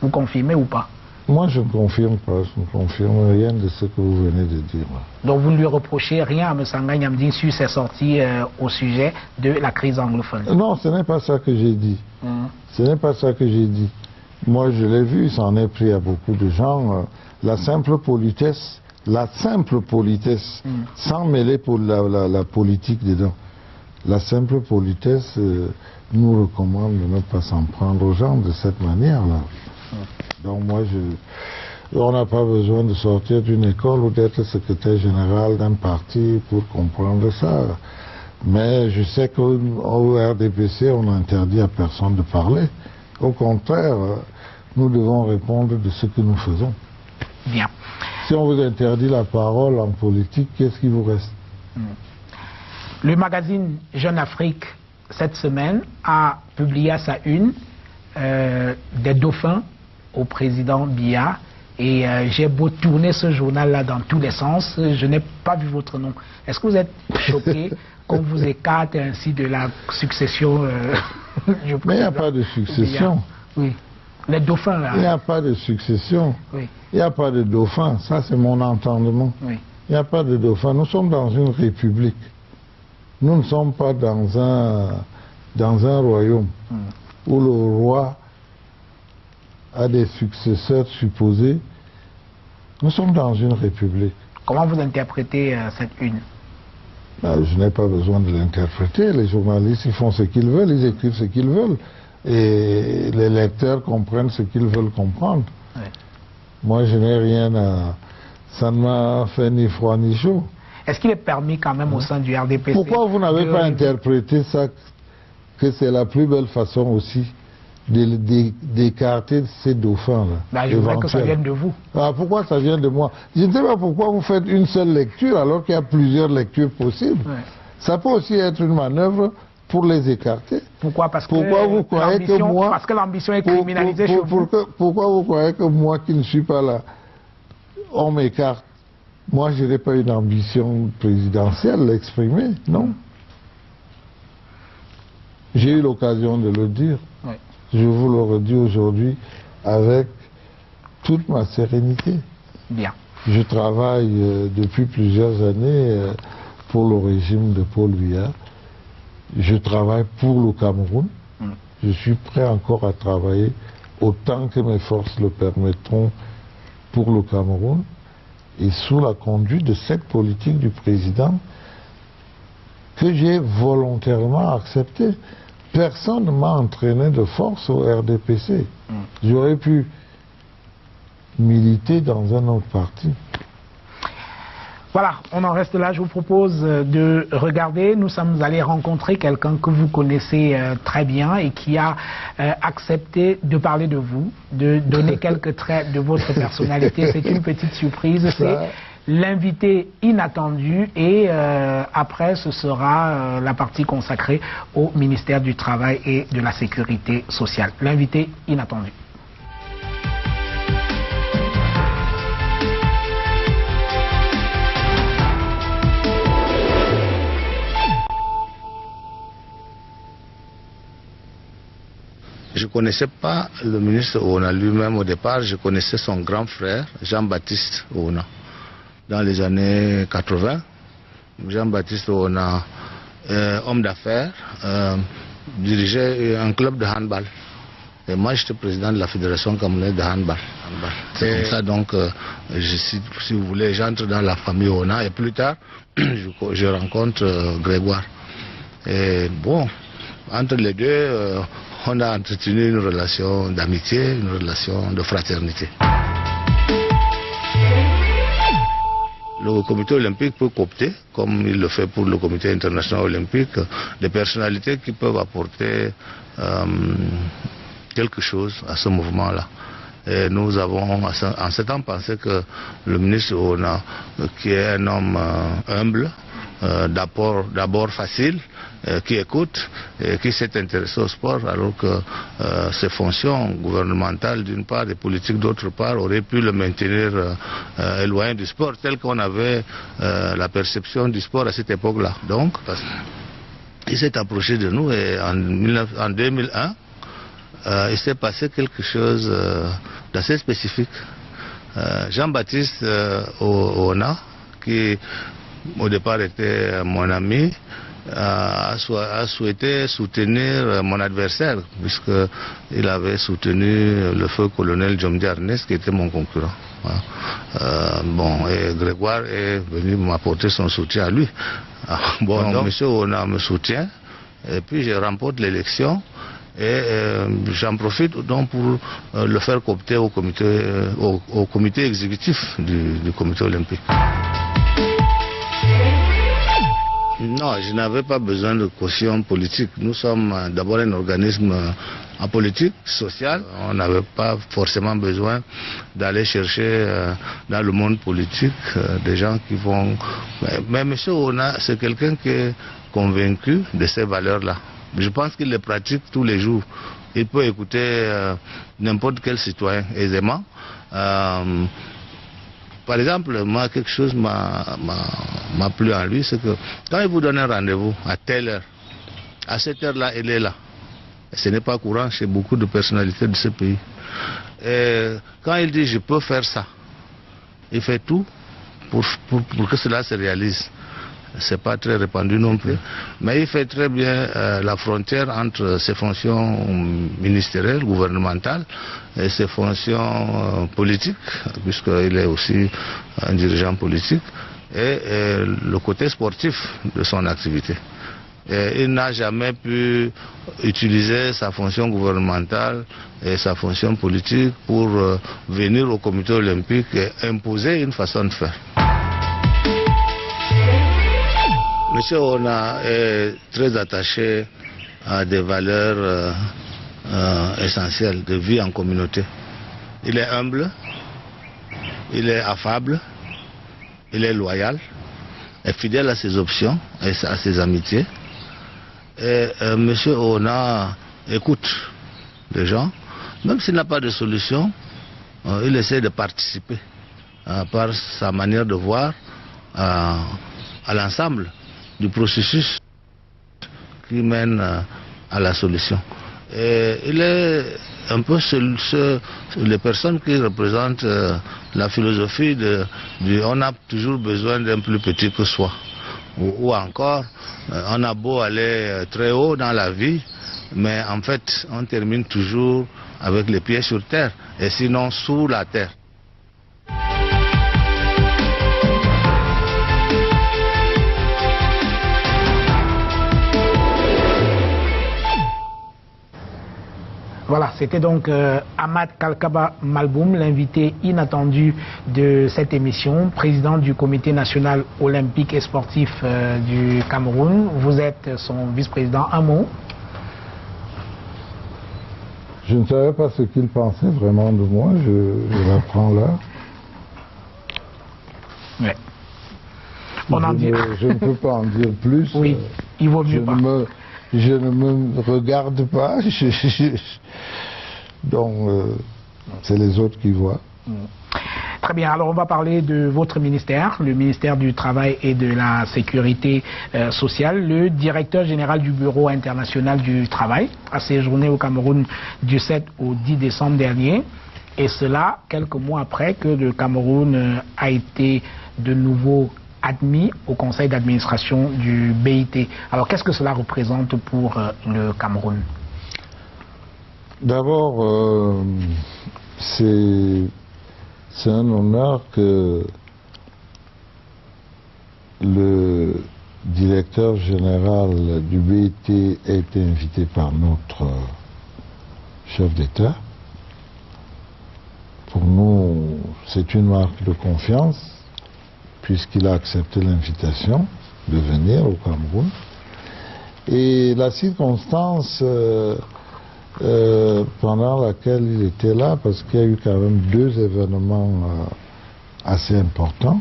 S1: Vous confirmez ou pas?
S2: Moi, je ne confirme pas, je ne confirme rien de ce que vous venez de dire.
S1: Donc vous ne lui reprochez rien à Messanga Nyamding sur ses sorties au sujet de la crise anglophone?
S2: Non, ce n'est pas ça que j'ai dit. Ce n'est pas ça que j'ai dit. Moi, je l'ai vu, ça en est pris à beaucoup de gens. La simple politesse, sans mêler pour la politique dedans. La simple politesse nous recommande de ne pas s'en prendre aux gens de cette manière-là. Donc moi, on n'a pas besoin de sortir d'une école ou d'être secrétaire général d'un parti pour comprendre ça. Mais je sais qu'au RDPC, on n'interdit à personne de parler. Au contraire, nous devons répondre de ce que nous faisons.
S1: Bien.
S2: Si on vous interdit la parole en politique, qu'est-ce qui vous reste?
S1: Le magazine Jeune Afrique, cette semaine, a publié à sa une des dauphins au président Biya. Et j'ai beau tourner ce journal-là dans tous les sens, je n'ai pas vu votre nom. Est-ce que vous êtes choqué qu'on vous écarte ainsi de la succession
S2: Mais il n'y a pas de succession.
S1: Oui. Les dauphins, là.
S2: Il n'y a pas de succession.
S1: Oui.
S2: Il n'y a pas de dauphin. Ça, c'est mon entendement.
S1: Oui.
S2: Il n'y a pas de dauphin. Nous sommes dans une république. Nous ne sommes pas dans un royaume où le roi a des successeurs supposés. Nous sommes dans une république.
S1: Comment vous interprétez cette une?
S2: Je n'ai pas besoin de l'interpréter. Les journalistes, ils font ce qu'ils veulent, ils écrivent ce qu'ils veulent. Et les lecteurs comprennent ce qu'ils veulent comprendre.
S1: Oui.
S2: Moi, je n'ai rien à... Ça ne m'a fait ni froid ni chaud.
S1: Est-ce qu'il est permis quand même au sein du RDPC...
S2: Pourquoi vous n'avez pas interprété ça, que c'est la plus belle façon aussi d'écarter ces dauphins-là?
S1: Je voudrais que ça vienne de vous.
S2: Pourquoi ça vient de moi? Je ne sais pas pourquoi vous faites une seule lecture alors qu'il y a plusieurs lectures possibles. Oui. Ça peut aussi être une manœuvre pour les écarter.
S1: Pourquoi? Parce que
S2: vous croyez que moi...
S1: Parce que l'ambition est criminalisée chez vous.
S2: Pourquoi vous croyez que moi qui ne suis pas là, on m'écarte? Moi, je n'ai pas une ambition présidentielle exprimée, non. J'ai eu l'occasion de le dire. Oui. Je vous le redis aujourd'hui avec toute ma sérénité.
S1: Bien.
S2: Je travaille depuis plusieurs années pour le régime de Paul Biya. Je travaille pour le Cameroun. Je suis prêt encore à travailler autant que mes forces le permettront pour le Cameroun et sous la conduite de cette politique du président que j'ai volontairement acceptée. Personne ne m'a entraîné de force au RDPC. J'aurais pu militer dans un autre parti.
S1: Voilà, on en reste là. Je vous propose de regarder. Nous sommes allés rencontrer quelqu'un que vous connaissez très bien et qui a accepté de parler de vous, de donner quelques traits de votre personnalité. C'est une petite surprise. C'est l'invité inattendu et après ce sera la partie consacrée au ministère du Travail et de la Sécurité sociale. L'invité inattendu.
S10: Je ne connaissais pas le ministre Ouna lui-même au départ, je connaissais son grand frère, Jean-Baptiste Ouna. Dans les années 80, Jean-Baptiste Ouna, homme d'affaires, dirigeait un club de handball. Et moi, j'étais président de la Fédération camerounaise de handball. C'est comme ça, donc, si vous voulez, j'entre dans la famille Ouna et plus tard, je rencontre Grégoire. Et bon, entre les deux, on a entretenu une relation d'amitié, une relation de fraternité. Le comité olympique peut coopter, comme il le fait pour le comité international olympique, des personnalités qui peuvent apporter quelque chose à ce mouvement-là. Et nous avons en ce temps pensé que le ministre Ouna, qui est un homme humble, d'abord facile, qui écoute et qui s'est intéressé au sport, alors que ses fonctions gouvernementales d'une part et politiques d'autre part auraient pu le maintenir éloigné du sport, tel qu'on avait la perception du sport à cette époque-là. Donc, il s'est approché de nous et en 2001, il s'est passé quelque chose d'assez spécifique. Jean-Baptiste Ouna, qui au départ était mon ami, a souhaité soutenir mon adversaire, puisqu'il avait soutenu le feu colonel Djomdi Arnès, qui était mon concurrent. Bon, et Grégoire est venu m'apporter son soutien à lui. Bon, donc, monsieur Ouna me soutient, et puis je remporte l'élection. Et j'en profite donc pour le faire coopter au comité exécutif du comité olympique. Non, je n'avais pas besoin de caution politique. Nous sommes d'abord un organisme en politique, social. On n'avait pas forcément besoin d'aller chercher dans le monde politique des gens qui vont... Mais M. Ouna, c'est quelqu'un qui est convaincu de ces valeurs-là. Je pense qu'il les pratique tous les jours. Il peut écouter n'importe quel citoyen aisément. Par exemple, moi, quelque chose m'a plu en lui, c'est que quand il vous donne un rendez-vous à telle heure, à cette heure-là, il est là. Et ce n'est pas courant chez beaucoup de personnalités de ce pays. Et quand il dit « je peux faire ça », il fait tout pour que cela se réalise. C'est pas très répandu non plus, mais il fait très bien la frontière entre ses fonctions ministérielles, gouvernementales, et ses fonctions politiques, puisqu'il est aussi un dirigeant politique, et le côté sportif de son activité. Et il n'a jamais pu utiliser sa fonction gouvernementale et sa fonction politique pour venir au comité olympique et imposer une façon de faire. Monsieur Ouna est très attaché à des valeurs essentielles de vie en communauté. Il est humble, il est affable, il est loyal, est fidèle à ses options et à ses amitiés. Et Monsieur Ouna écoute les gens, même s'il n'a pas de solution, il essaie de participer par sa manière de voir à l'ensemble du processus qui mène à la solution. Et il est un peu les personnes qui représentent la philosophie du on a toujours besoin d'un plus petit que soi. Ou encore, on a beau aller très haut dans la vie, mais en fait, on termine toujours avec les pieds sur terre, et sinon sous la terre.
S1: Voilà, c'était donc Ahmad Kalkaba Malboum, l'invité inattendu de cette émission, président du Comité national olympique et sportif du Cameroun. Vous êtes son vice-président. Un mot?
S2: Je ne savais pas ce qu'il pensait vraiment de moi, je l'apprends là.
S1: Ouais.
S2: Je ne peux pas en dire plus.
S1: Oui, il vaut mieux pas.
S2: Je ne me regarde pas, donc c'est les autres qui voient.
S1: Très bien, alors on va parler de votre ministère, le ministère du Travail et de la Sécurité sociale. Le directeur général du Bureau international du travail a séjourné au Cameroun du 7 au 10 décembre dernier, et cela quelques mois après que le Cameroun a été de nouveau admis au conseil d'administration du BIT. Alors qu'est-ce que cela représente pour le Cameroun?
S2: D'abord, c'est un honneur que le directeur général du BIT ait été invité par notre chef d'État. Pour nous, c'est une marque de confiance, puisqu'il a accepté l'invitation de venir au Cameroun. Et la circonstance pendant laquelle il était là, parce qu'il y a eu quand même deux événements assez importants,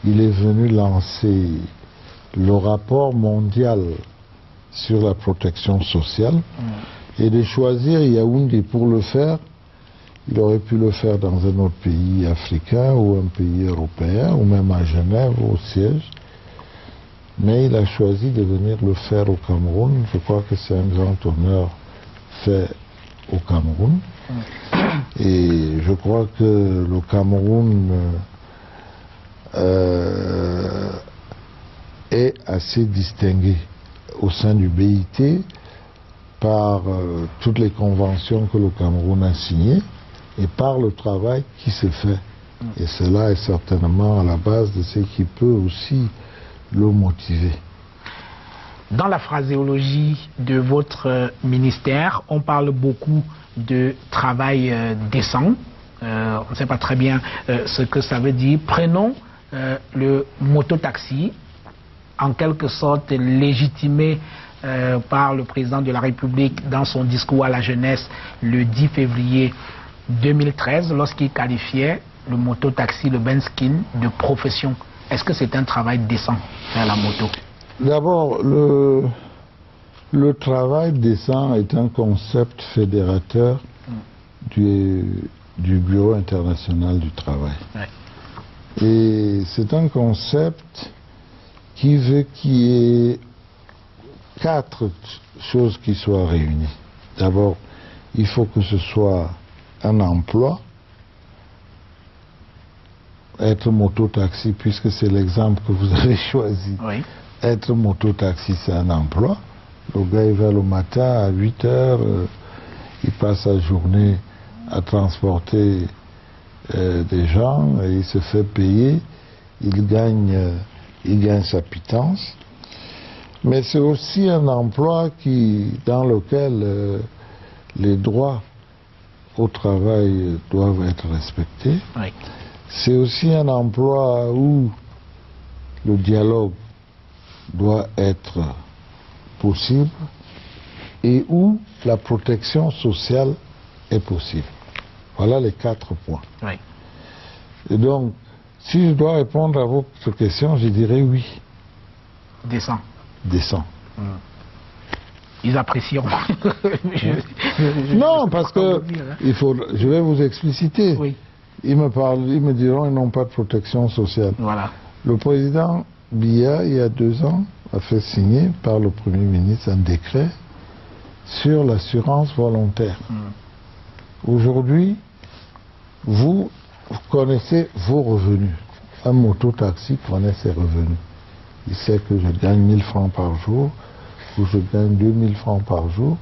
S2: il est venu lancer le rapport mondial sur la protection sociale, et de choisir Yaoundé pour le faire. Il aurait pu le faire dans un autre pays africain ou un pays européen, ou même à Genève, au siège. Mais il a choisi de venir le faire au Cameroun. Je crois que c'est un grand honneur fait au Cameroun. Et je crois que le Cameroun est assez distingué au sein du BIT par toutes les conventions que le Cameroun a signées, et par le travail qui se fait. Et cela est certainement à la base de ce qui peut aussi le motiver.
S1: Dans la phraséologie de votre ministère, on parle beaucoup de travail décent. On ne sait pas très bien ce que ça veut dire. Prenons le mototaxi, en quelque sorte légitimé par le président de la République dans son discours à la jeunesse le 10 février 2013, lorsqu'il qualifiait le mototaxi, le Benskin, de profession. Est-ce que c'est un travail décent à la moto?
S2: D'abord, le travail décent est un concept fédérateur du Bureau international du travail. Ouais. Et c'est un concept qui veut qu'il y ait 4 choses qui soient réunies. D'abord, il faut que ce soit un emploi, être mototaxi, puisque c'est l'exemple que vous avez choisi. Oui. Être mototaxi, c'est un emploi. Le gars, il va le matin à 8 heures, il passe sa journée à transporter des gens, et il se fait payer, il gagne sa pitance. Mais c'est aussi un emploi dans lequel les droits au travail doivent être respectés. Oui. C'est aussi un emploi où le dialogue doit être possible et où la protection sociale est possible. Voilà les 4 points. Oui. Et donc, si je dois répondre à votre question, je dirais oui.
S1: Décent.
S2: Décent.
S1: Ils apprécieront.
S2: Non, parce que je vais vous expliciter. Oui. ils me diront qu'ils n'ont pas de protection sociale.
S1: Voilà.
S2: Le président Biya, il y a 2 ans, a fait signer par le Premier ministre un décret sur l'assurance volontaire. Aujourd'hui, vous connaissez vos revenus. Un moto-taxi connaît ses revenus. Il sait que je gagne 1000 francs par jour ou je gagne 2000 francs par jour.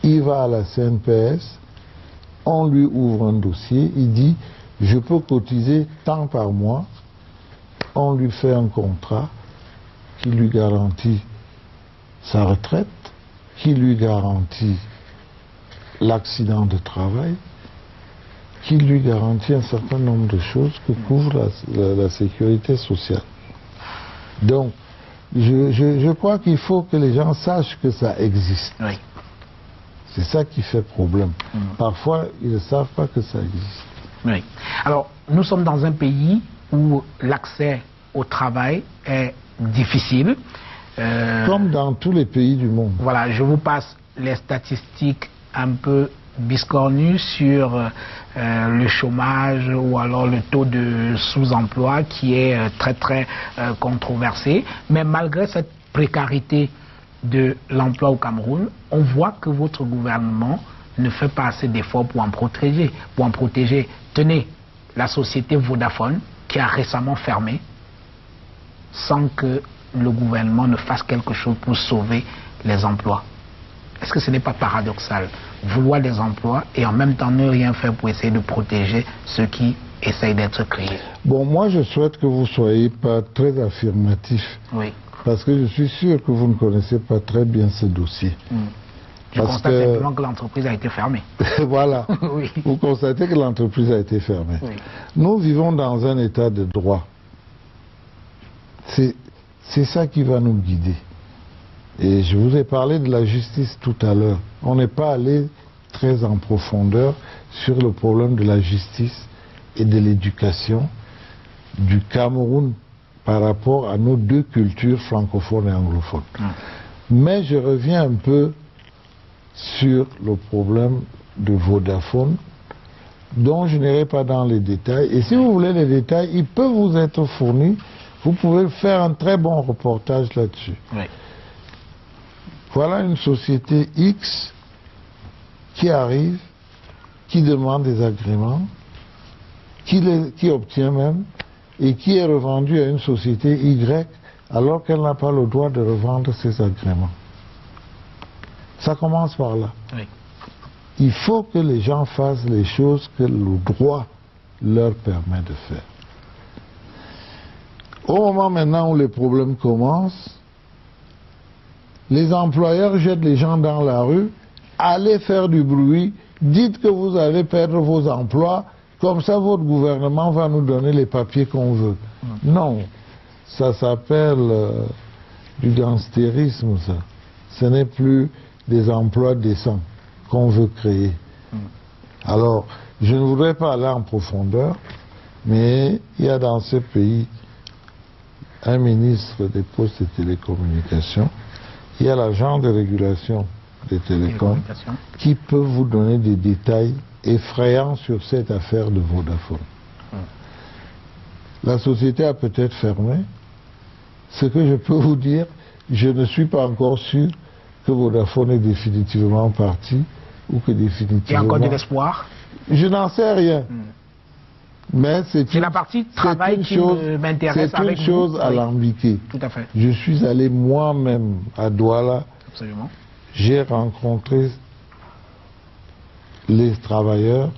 S2: Il va à la CNPS, on lui ouvre un dossier, il dit je peux cotiser tant par mois. On lui fait un contrat qui lui garantit sa retraite, qui lui garantit l'accident de travail, qui lui garantit un certain nombre de choses que couvre la sécurité sociale. Donc, je crois qu'il faut que les gens sachent que ça existe.
S1: Oui.
S2: C'est ça qui fait problème. Parfois, ils ne savent pas que ça existe.
S1: Oui. Alors, nous sommes dans un pays où l'accès au travail est difficile.
S2: Comme dans tous les pays du monde.
S1: Voilà, je vous passe les statistiques un peu biscornues sur le chômage ou alors le taux de sous-emploi qui est très controversé. Mais malgré cette précarité de l'emploi au Cameroun, on voit que votre gouvernement ne fait pas assez d'efforts pour en protéger. Tenez, la société Vodafone qui a récemment fermé sans que le gouvernement ne fasse quelque chose pour sauver les emplois. Est-ce que ce n'est pas paradoxal, vouloir des emplois et en même temps ne rien faire pour essayer de protéger ceux qui essayent d'être créés?
S2: Bon, moi je souhaite que vous ne soyez pas très affirmatif.
S1: Oui.
S2: Parce que je suis sûr que vous ne connaissez pas très bien ce dossier.
S1: Je constate simplement que l'entreprise a été fermée.
S2: Voilà.
S1: Oui.
S2: Vous constatez que l'entreprise a été fermée.
S1: Oui.
S2: Nous vivons dans un état de droit. C'est ça qui va nous guider. Et je vous ai parlé de la justice tout à l'heure. On n'est pas allé très en profondeur sur le problème de la justice et de l'éducation du Cameroun par rapport à nos 2 cultures francophones et anglophones. Mais je reviens un peu sur le problème de Vodafone, dont je n'irai pas dans les détails. Et si vous voulez les détails, ils peuvent vous être fournis. Vous pouvez faire un très bon reportage là-dessus.
S1: Oui.
S2: Voilà une société X qui arrive, qui demande des agréments, qui obtient même, et qui est revendue à une société Y alors qu'elle n'a pas le droit de revendre ses agréments. Ça commence par là.
S1: Oui.
S2: Il faut que les gens fassent les choses que le droit leur permet de faire. Au moment maintenant où les problèmes commencent, les employeurs jettent les gens dans la rue, allez faire du bruit, dites que vous allez perdre vos emplois, comme ça votre gouvernement va nous donner les papiers qu'on veut. Non, ça s'appelle du gangstérisme, ça. Ce n'est plus des emplois décents qu'on veut créer. Alors, je ne voudrais pas aller en profondeur, mais il y a dans ce pays un ministre des Postes et Télécommunications, il y a l'agent de régulation des télécoms qui peut vous donner des détails effrayants sur cette affaire de Vodafone. La société a peut-être fermé. Ce que je peux vous dire, je ne suis pas encore sûr que Vodafone est définitivement parti ou que définitivement...
S1: Il y a encore de l'espoir?
S2: Je n'en sais rien. Mais c'est
S1: la partie travail qui m'intéresse avec vous.
S2: C'est une chose alambiquée.
S1: Tout à fait.
S2: Je suis allé moi-même à Douala.
S1: Absolument.
S2: J'ai rencontré les travailleurs,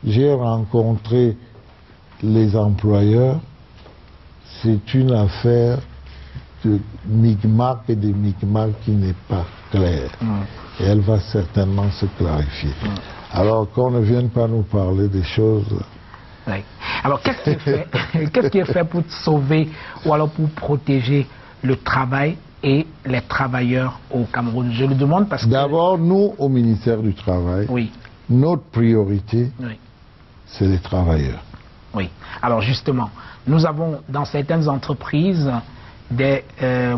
S2: j'ai rencontré les employeurs. C'est une affaire de micmac et de micmac qui n'est pas claire. Et elle va certainement se clarifier. Alors qu'on ne vienne pas nous parler des choses...
S1: Oui. Alors qu'est-ce qui est fait qu'est-ce qui est fait pour sauver ou alors pour protéger le travail et les travailleurs au Cameroun? Je le demande parce que...
S2: D'abord, nous, au ministère du Travail,
S1: oui,
S2: notre priorité,
S1: oui,
S2: c'est les travailleurs.
S1: Oui. Alors justement, nous avons dans certaines entreprises des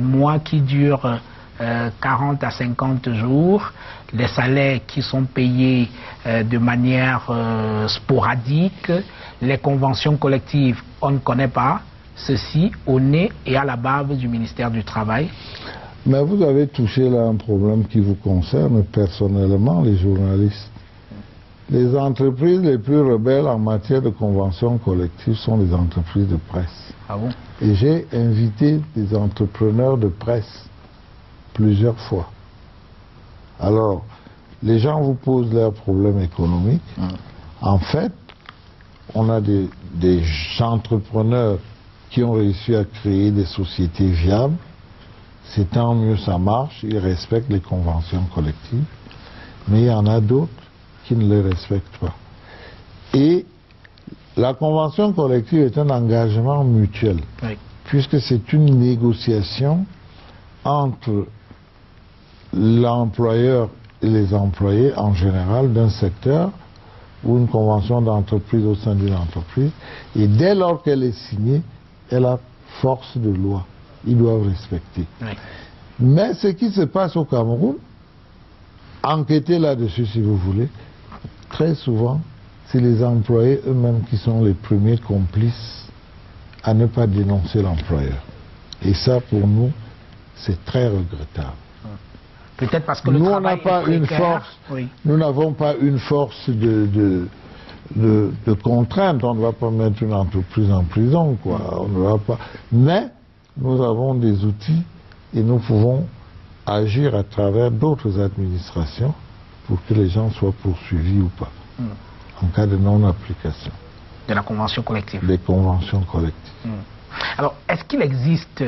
S1: mois qui durent 40 à 50 jours, les salaires qui sont payés de manière sporadique, les conventions collectives, on ne connaît pas, ceci au nez et à la barbe du ministère du Travail.
S2: Mais vous avez touché là un problème qui vous concerne personnellement, les journalistes. Les entreprises les plus rebelles en matière de conventions collectives sont les entreprises de presse.
S1: Ah bon?
S2: Et j'ai invité des entrepreneurs de presse plusieurs fois. Alors, les gens vous posent leurs problèmes économiques. En fait, on a des entrepreneurs qui ont réussi à créer des sociétés viables. C'est tant mieux, ça marche, ils respectent les conventions collectives. Mais il y en a d'autres qui ne les respectent pas. Et la convention collective est un engagement mutuel, oui, puisque c'est une négociation entre l'employeur et les employés en général d'un secteur ou une convention d'entreprise au sein d'une entreprise. Et dès lors qu'elle est signée, elle a force de loi. Ils doivent respecter. Oui. Mais ce qui se passe au Cameroun, enquêtez là-dessus si vous voulez, très souvent, c'est les employés eux-mêmes qui sont les premiers complices à ne pas dénoncer l'employeur. Et ça, pour nous, c'est très regrettable.
S1: Peut-être parce que le travail est précaire.
S2: Nous n'avons pas une force de contrainte. On ne va pas mettre une entreprise en prison, quoi. On ne va pas. Mais nous avons des outils et nous pouvons agir à travers d'autres administrations pour que les gens soient poursuivis ou pas, en cas de non-application.
S1: De la convention collective.
S2: Des conventions collectives.
S1: Alors, est-ce qu'il existe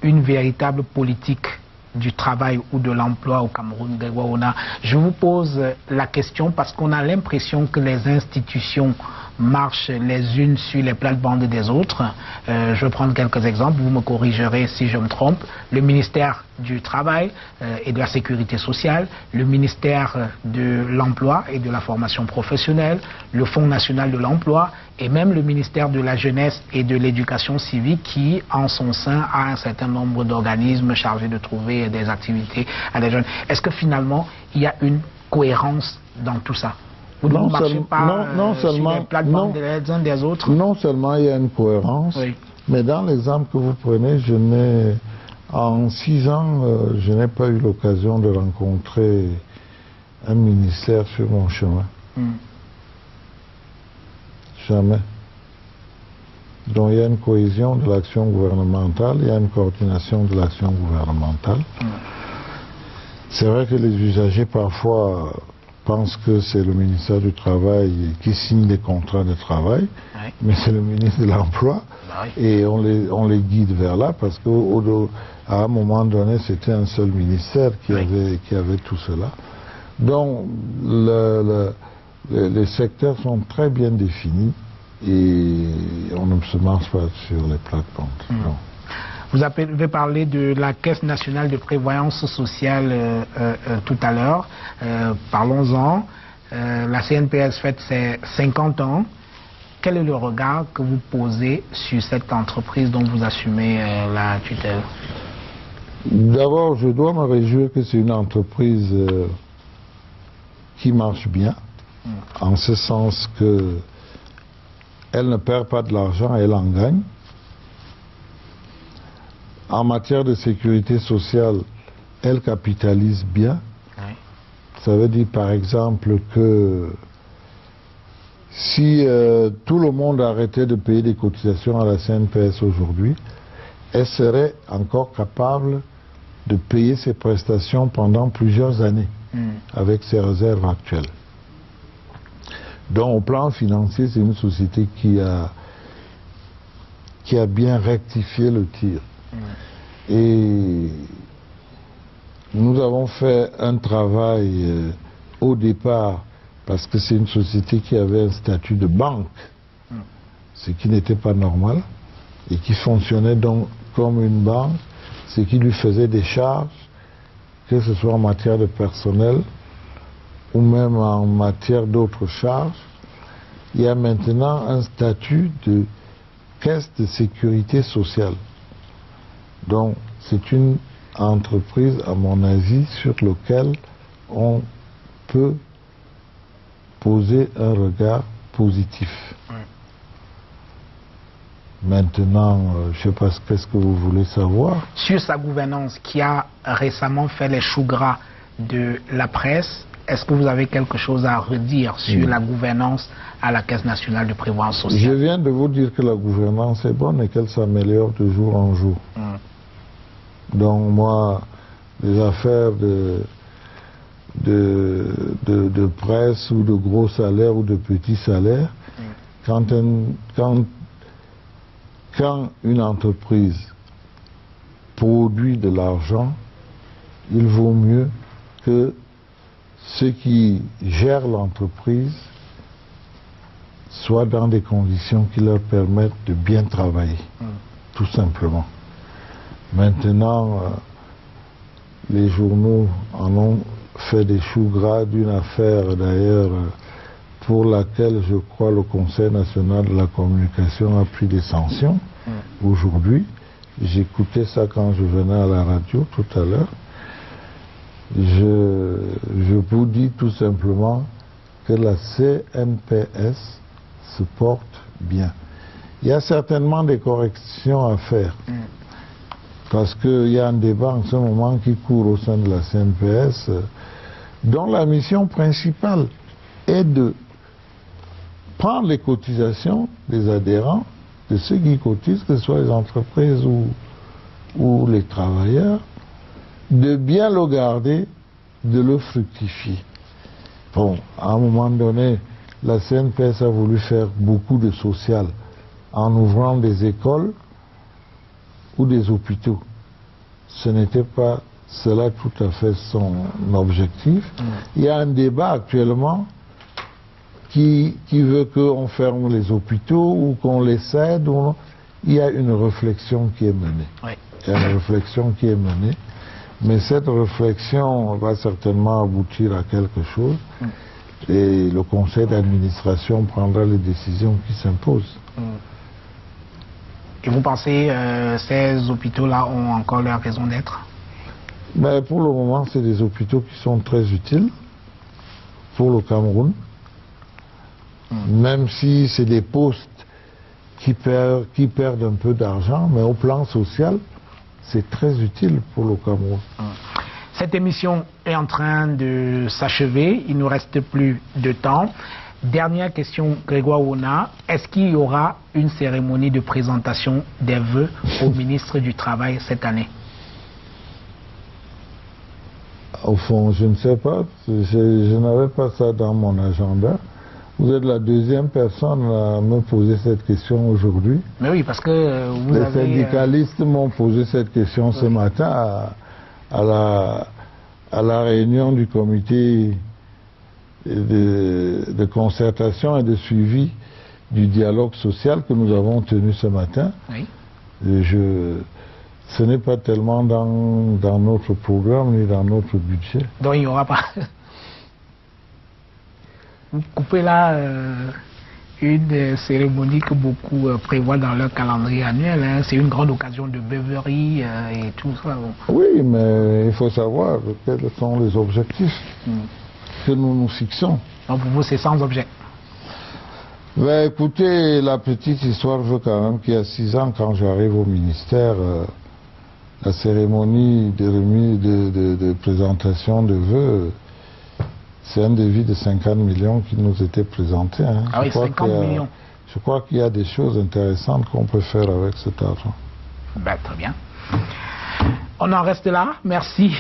S1: une véritable politique du travail ou de l'emploi au Cameroun? Je vous pose la question parce qu'on a l'impression que les institutions marchent les unes sur les plates-bandes des autres. Je vais prendre quelques exemples, vous me corrigerez si je me trompe. Le ministère du Travail et de la Sécurité sociale, le ministère de l'Emploi et de la Formation professionnelle, le Fonds national de l'emploi et même le ministère de la Jeunesse et de l'Éducation civique qui, en son sein, a un certain nombre d'organismes chargés de trouver des activités à des jeunes. Est-ce que finalement, il y a une cohérence dans tout ça? Vous ne marchez pas sur les plates-bandes des uns des autres?
S2: Non seulement il y a une cohérence, oui, mais dans l'exemple que vous prenez, en 6 ans, je n'ai pas eu l'occasion de rencontrer un ministère sur mon chemin. Jamais. Donc il y a une cohésion de l'action gouvernementale, il y a une coordination de l'action gouvernementale. C'est vrai que les usagers parfois pensent que c'est le ministère du Travail qui signe les contrats de travail, oui, mais c'est le ministre de l'Emploi, oui, et on les guide vers là parce qu'à un moment donné c'était un seul ministère qui, oui, avait tout cela. Donc les secteurs sont très bien définis et on ne se marche pas sur les plates-bandes.
S1: Vous avez parlé de la Caisse nationale de prévoyance sociale tout à l'heure. Parlons-en. La CNPS fête ses 50 ans. Quel est le regard que vous posez sur cette entreprise dont vous assumez la tutelle?
S2: D'abord, je dois me réjouir que c'est une entreprise qui marche bien, en ce sens que elle ne perd pas de l'argent, elle en gagne. En matière de sécurité sociale, elle capitalise bien. Oui. Ça veut dire par exemple que si tout le monde arrêtait de payer des cotisations à la CNPS aujourd'hui, elle serait encore capable de payer ses prestations pendant plusieurs années avec ses réserves actuelles. Donc au plan financier, c'est une société qui a bien rectifié le tir. Et nous avons fait un travail au départ parce que c'est une société qui avait un statut de banque, ce qui n'était pas normal, et qui fonctionnait donc comme une banque, ce qui lui faisait des charges, que ce soit en matière de personnel ou même en matière d'autres charges. Il y a maintenant un statut de caisse de sécurité sociale. Donc c'est une entreprise, à mon avis, sur lequel on peut poser un regard positif. Maintenant, je ne sais pas qu'est-ce que vous voulez savoir.
S1: Sur sa gouvernance qui a récemment fait les choux gras de la presse, est-ce que vous avez quelque chose à redire sur la gouvernance à la Caisse nationale de prévoyance sociale?
S2: Je viens de vous dire que la gouvernance est bonne et qu'elle s'améliore de jour en jour. Donc moi, les affaires de presse ou de gros salaires ou de petits salaires, quand une entreprise produit de l'argent, il vaut mieux que ceux qui gèrent l'entreprise soient dans des conditions qui leur permettent de bien travailler, tout simplement. Maintenant, les journaux en ont fait des choux gras d'une affaire d'ailleurs pour laquelle je crois le Conseil national de la communication a pris des sanctions aujourd'hui. J'écoutais ça quand je venais à la radio tout à l'heure. Je vous dis tout simplement que la CNPS se porte bien. Il y a certainement des corrections à faire. Parce qu'il y a un débat en ce moment qui court au sein de la CNPS, dont la mission principale est de prendre les cotisations des adhérents, de ceux qui cotisent, que ce soit les entreprises ou les travailleurs, de bien le garder, de le fructifier. Bon, à un moment donné, la CNPS a voulu faire beaucoup de social en ouvrant des écoles ou des hôpitaux. Ce n'était pas cela tout à fait son objectif. Il y a un débat actuellement qui veut qu'on ferme les hôpitaux ou qu'on les cède. Il y a une réflexion qui est menée. Il y a une réflexion qui est menée. Mais cette réflexion va certainement aboutir à quelque chose. Et le conseil d'administration prendra les décisions qui s'imposent.
S1: Et vous pensez que ces hôpitaux-là ont encore leur raison d'être?
S2: Mais pour le moment, c'est des hôpitaux qui sont très utiles pour le Cameroun. Même si c'est des postes qui perdent un peu d'argent, mais au plan social, c'est très utile pour le Cameroun.
S1: Cette émission est en train de s'achever, il ne nous reste plus de temps. Dernière question, Grégoire Ouna, est-ce qu'il y aura une cérémonie de présentation des vœux au ministre du Travail cette année?
S2: Au fond, je ne sais pas, je n'avais pas ça dans mon agenda. Vous êtes la deuxième personne à me poser cette question aujourd'hui.
S1: Mais oui, parce que vous
S2: les
S1: avez...
S2: syndicalistes m'ont posé cette question ce matin à la réunion du comité de concertation et de suivi du dialogue social que nous avons tenu ce matin.
S1: Oui.
S2: Et ce n'est pas tellement dans notre programme ni dans notre budget.
S1: Donc il n'y aura pas... Vous coupez là une cérémonie que beaucoup prévoient dans leur calendrier annuel. Hein. C'est une grande occasion de beuverie et tout ça.
S2: Oui, mais il faut savoir quels sont les objectifs que nous nous fixons.
S1: Donc pour vous, c'est sans objet.
S2: Ben, écoutez, la petite histoire veut quand même qu'il y a 6 ans, quand j'arrive au ministère, la cérémonie de remise de présentation de vœux, c'est un devis de 50 millions qui nous était présenté. Hein.
S1: Ah oui, 50 millions.
S2: Je crois qu'il y a des choses intéressantes qu'on peut faire avec cet argent.
S1: Ben, très bien. On en reste là. Merci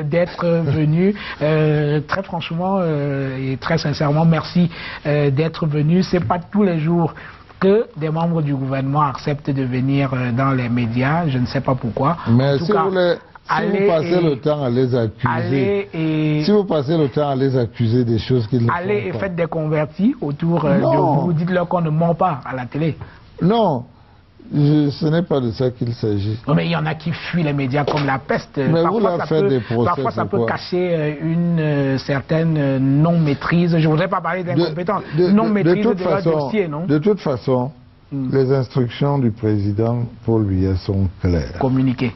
S1: d'être venu. Très franchement et très sincèrement, merci d'être venu. C'est pas tous les jours que des membres du gouvernement acceptent de venir dans les médias. Je ne sais pas pourquoi.
S2: Mais si vous passez le temps à les accuser, si vous passez le temps à les accuser des choses qu'ils ne font pas.
S1: Allez et faites des convertis autour de vous. Dites-leur qu'on ne ment pas à la télé.
S2: Non. Ce n'est pas de ça qu'il s'agit.
S1: Mais il y en a qui fuient les médias comme la peste.
S2: Mais parfois, vous leur faites des procès.
S1: Parfois, ça peut cacher une certaine non-maîtrise. Je ne voudrais pas parler d'incompétence. Non-maîtrise de leur dossier, non?
S2: De toute façon, les instructions du président Paul Biya sont claires.
S1: Communiquer.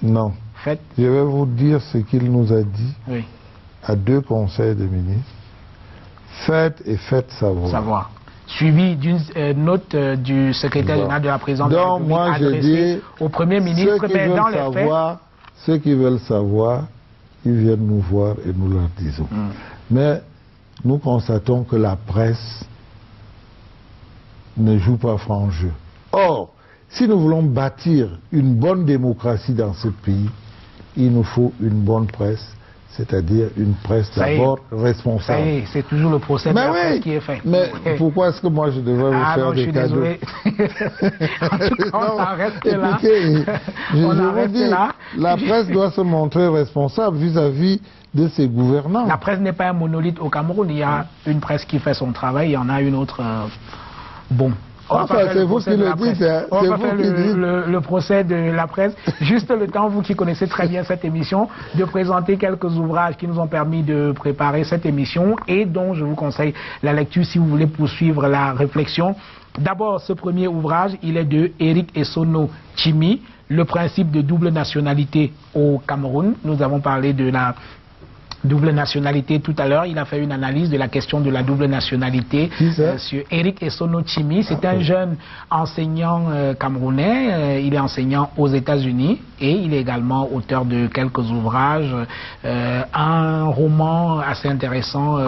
S2: Non.
S1: Faites.
S2: Je vais vous dire ce qu'il nous a dit à 2 conseils de ministres. Faites et faites savoir.
S1: Suivi d'une note du secrétaire général de la présidence de la République
S2: moi,
S1: adressée au Premier ministre. Mais dans les faits...
S2: Ceux qui veulent savoir, ils viennent nous voir et nous leur disons. Mais nous constatons que la presse ne joue pas franc jeu. Or, si nous voulons bâtir une bonne démocratie dans ce pays, il nous faut une bonne presse, c'est-à-dire une presse d'abord responsable.
S1: Ça y est, c'est toujours le procès de la presse qui est fait.
S2: Mais pourquoi est-ce que moi je devrais vous faire des cadeaux?
S1: En tout cas, on en reste là.
S2: Écoutez, la presse doit se montrer responsable vis-à-vis de ses gouvernants.
S1: La presse n'est pas un monolithe au Cameroun. Il y a une presse qui fait son travail, il y en a une autre...
S2: c'est vous qui le dites.
S1: On va faire le procès de la presse. Juste le temps, vous qui connaissez très bien cette émission, de présenter quelques ouvrages qui nous ont permis de préparer cette émission et dont je vous conseille la lecture si vous voulez poursuivre la réflexion. D'abord, ce premier ouvrage, il est de Eric Essono Tchimi, Le principe de double nationalité au Cameroun. Nous avons parlé de la double nationalité tout à l'heure. Il a fait une analyse de la question de la double nationalité sur Eric Essono Tchimi. C'est un jeune enseignant camerounais. Il est enseignant aux États-Unis et il est également auteur de quelques ouvrages. Un roman assez intéressant,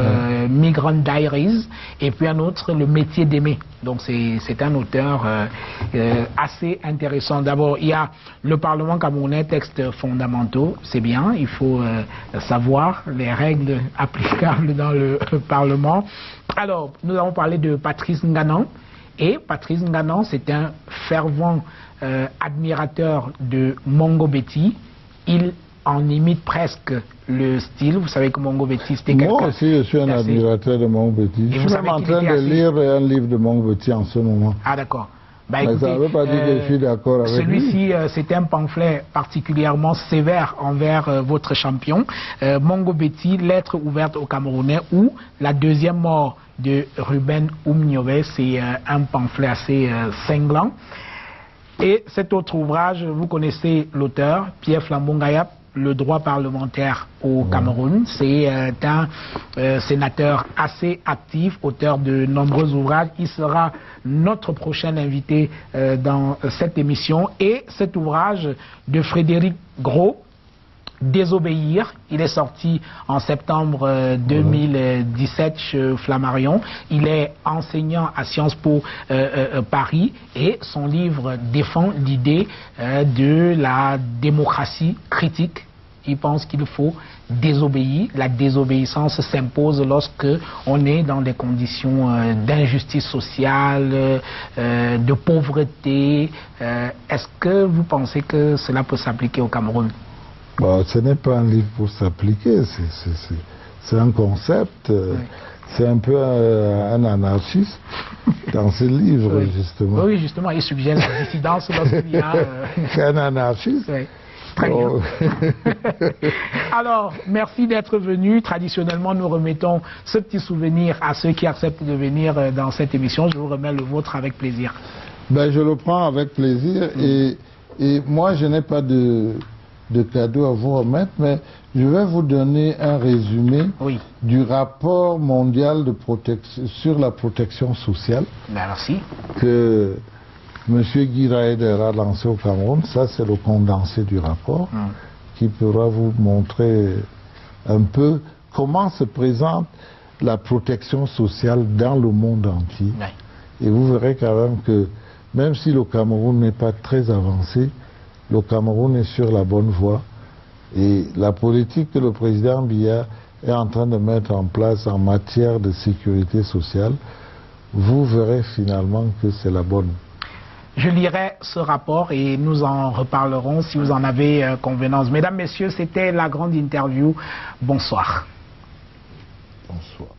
S1: Migrant Diaries, et puis un autre, Le métier d'aimer. Donc c'est un auteur assez intéressant. D'abord, il y a le Parlement camerounais, textes fondamentaux, c'est bien, il faut savoir les règles applicables dans le Parlement. Alors, nous avons parlé de Patrice Nganan, et Patrice Nganan, c'est un fervent admirateur de Mongo Betty. Il en imite presque le style. Vous savez que Mongo Betty, c'était quelqu'un...
S2: Moi aussi, je suis un admirateur de Mongo Betty. Je suis même en train de lire un livre de Mongo Betty en ce moment.
S1: Ah, d'accord.
S2: Bah, mais écoutez, ça ne veut pas dire que je suis d'accord avec lui.
S1: Celui-ci, c'est un pamphlet particulièrement sévère envers votre champion. Mongo Betty, lettre ouverte aux Camerounais, ou la deuxième mort de Ruben Oumniové. C'est un pamphlet assez cinglant. Et cet autre ouvrage, vous connaissez l'auteur, Pierre Flambongayap, Le droit parlementaire au Cameroun. C'est un sénateur assez actif, auteur de nombreux ouvrages. Il sera notre prochain invité dans cette émission. Et cet ouvrage de Frédéric Gros, Désobéir, il est sorti en septembre 2017 chez Flammarion. Il est enseignant à Sciences Po Paris et son livre défend l'idée de la démocratie critique. Il pense qu'il faut désobéir. La désobéissance s'impose lorsque on est dans des conditions d'injustice sociale, de pauvreté. Est-ce que vous pensez que cela peut s'appliquer au Cameroun?
S2: Bon, ce n'est pas un livre pour s'appliquer, c'est un concept, c'est un peu un anarchiste dans ce livre, justement.
S1: Oui, justement, il suggère la dissidence lorsqu'il y a...
S2: C'est un anarchiste.
S1: Très bien. Alors, merci d'être venu. Traditionnellement, nous remettons ce petit souvenir à ceux qui acceptent de venir dans cette émission. Je vous remets le vôtre avec plaisir.
S2: Ben, je le prends avec plaisir et moi, je n'ai pas de cadeau à vous remettre, mais je vais vous donner un résumé du rapport mondial sur la protection sociale.
S1: Merci.
S2: Que M. Guy Raeder a lancé au Cameroun. Ça, c'est le condensé du rapport qui pourra vous montrer un peu comment se présente la protection sociale dans le monde entier. Et vous verrez quand même que même si le Cameroun n'est pas très avancé, le Cameroun est sur la bonne voie et la politique que le président Biya est en train de mettre en place en matière de sécurité sociale, vous verrez finalement que c'est la bonne.
S1: Je lirai ce rapport et nous en reparlerons si vous en avez convenance. Mesdames, Messieurs, c'était la grande interview. Bonsoir.
S2: Bonsoir.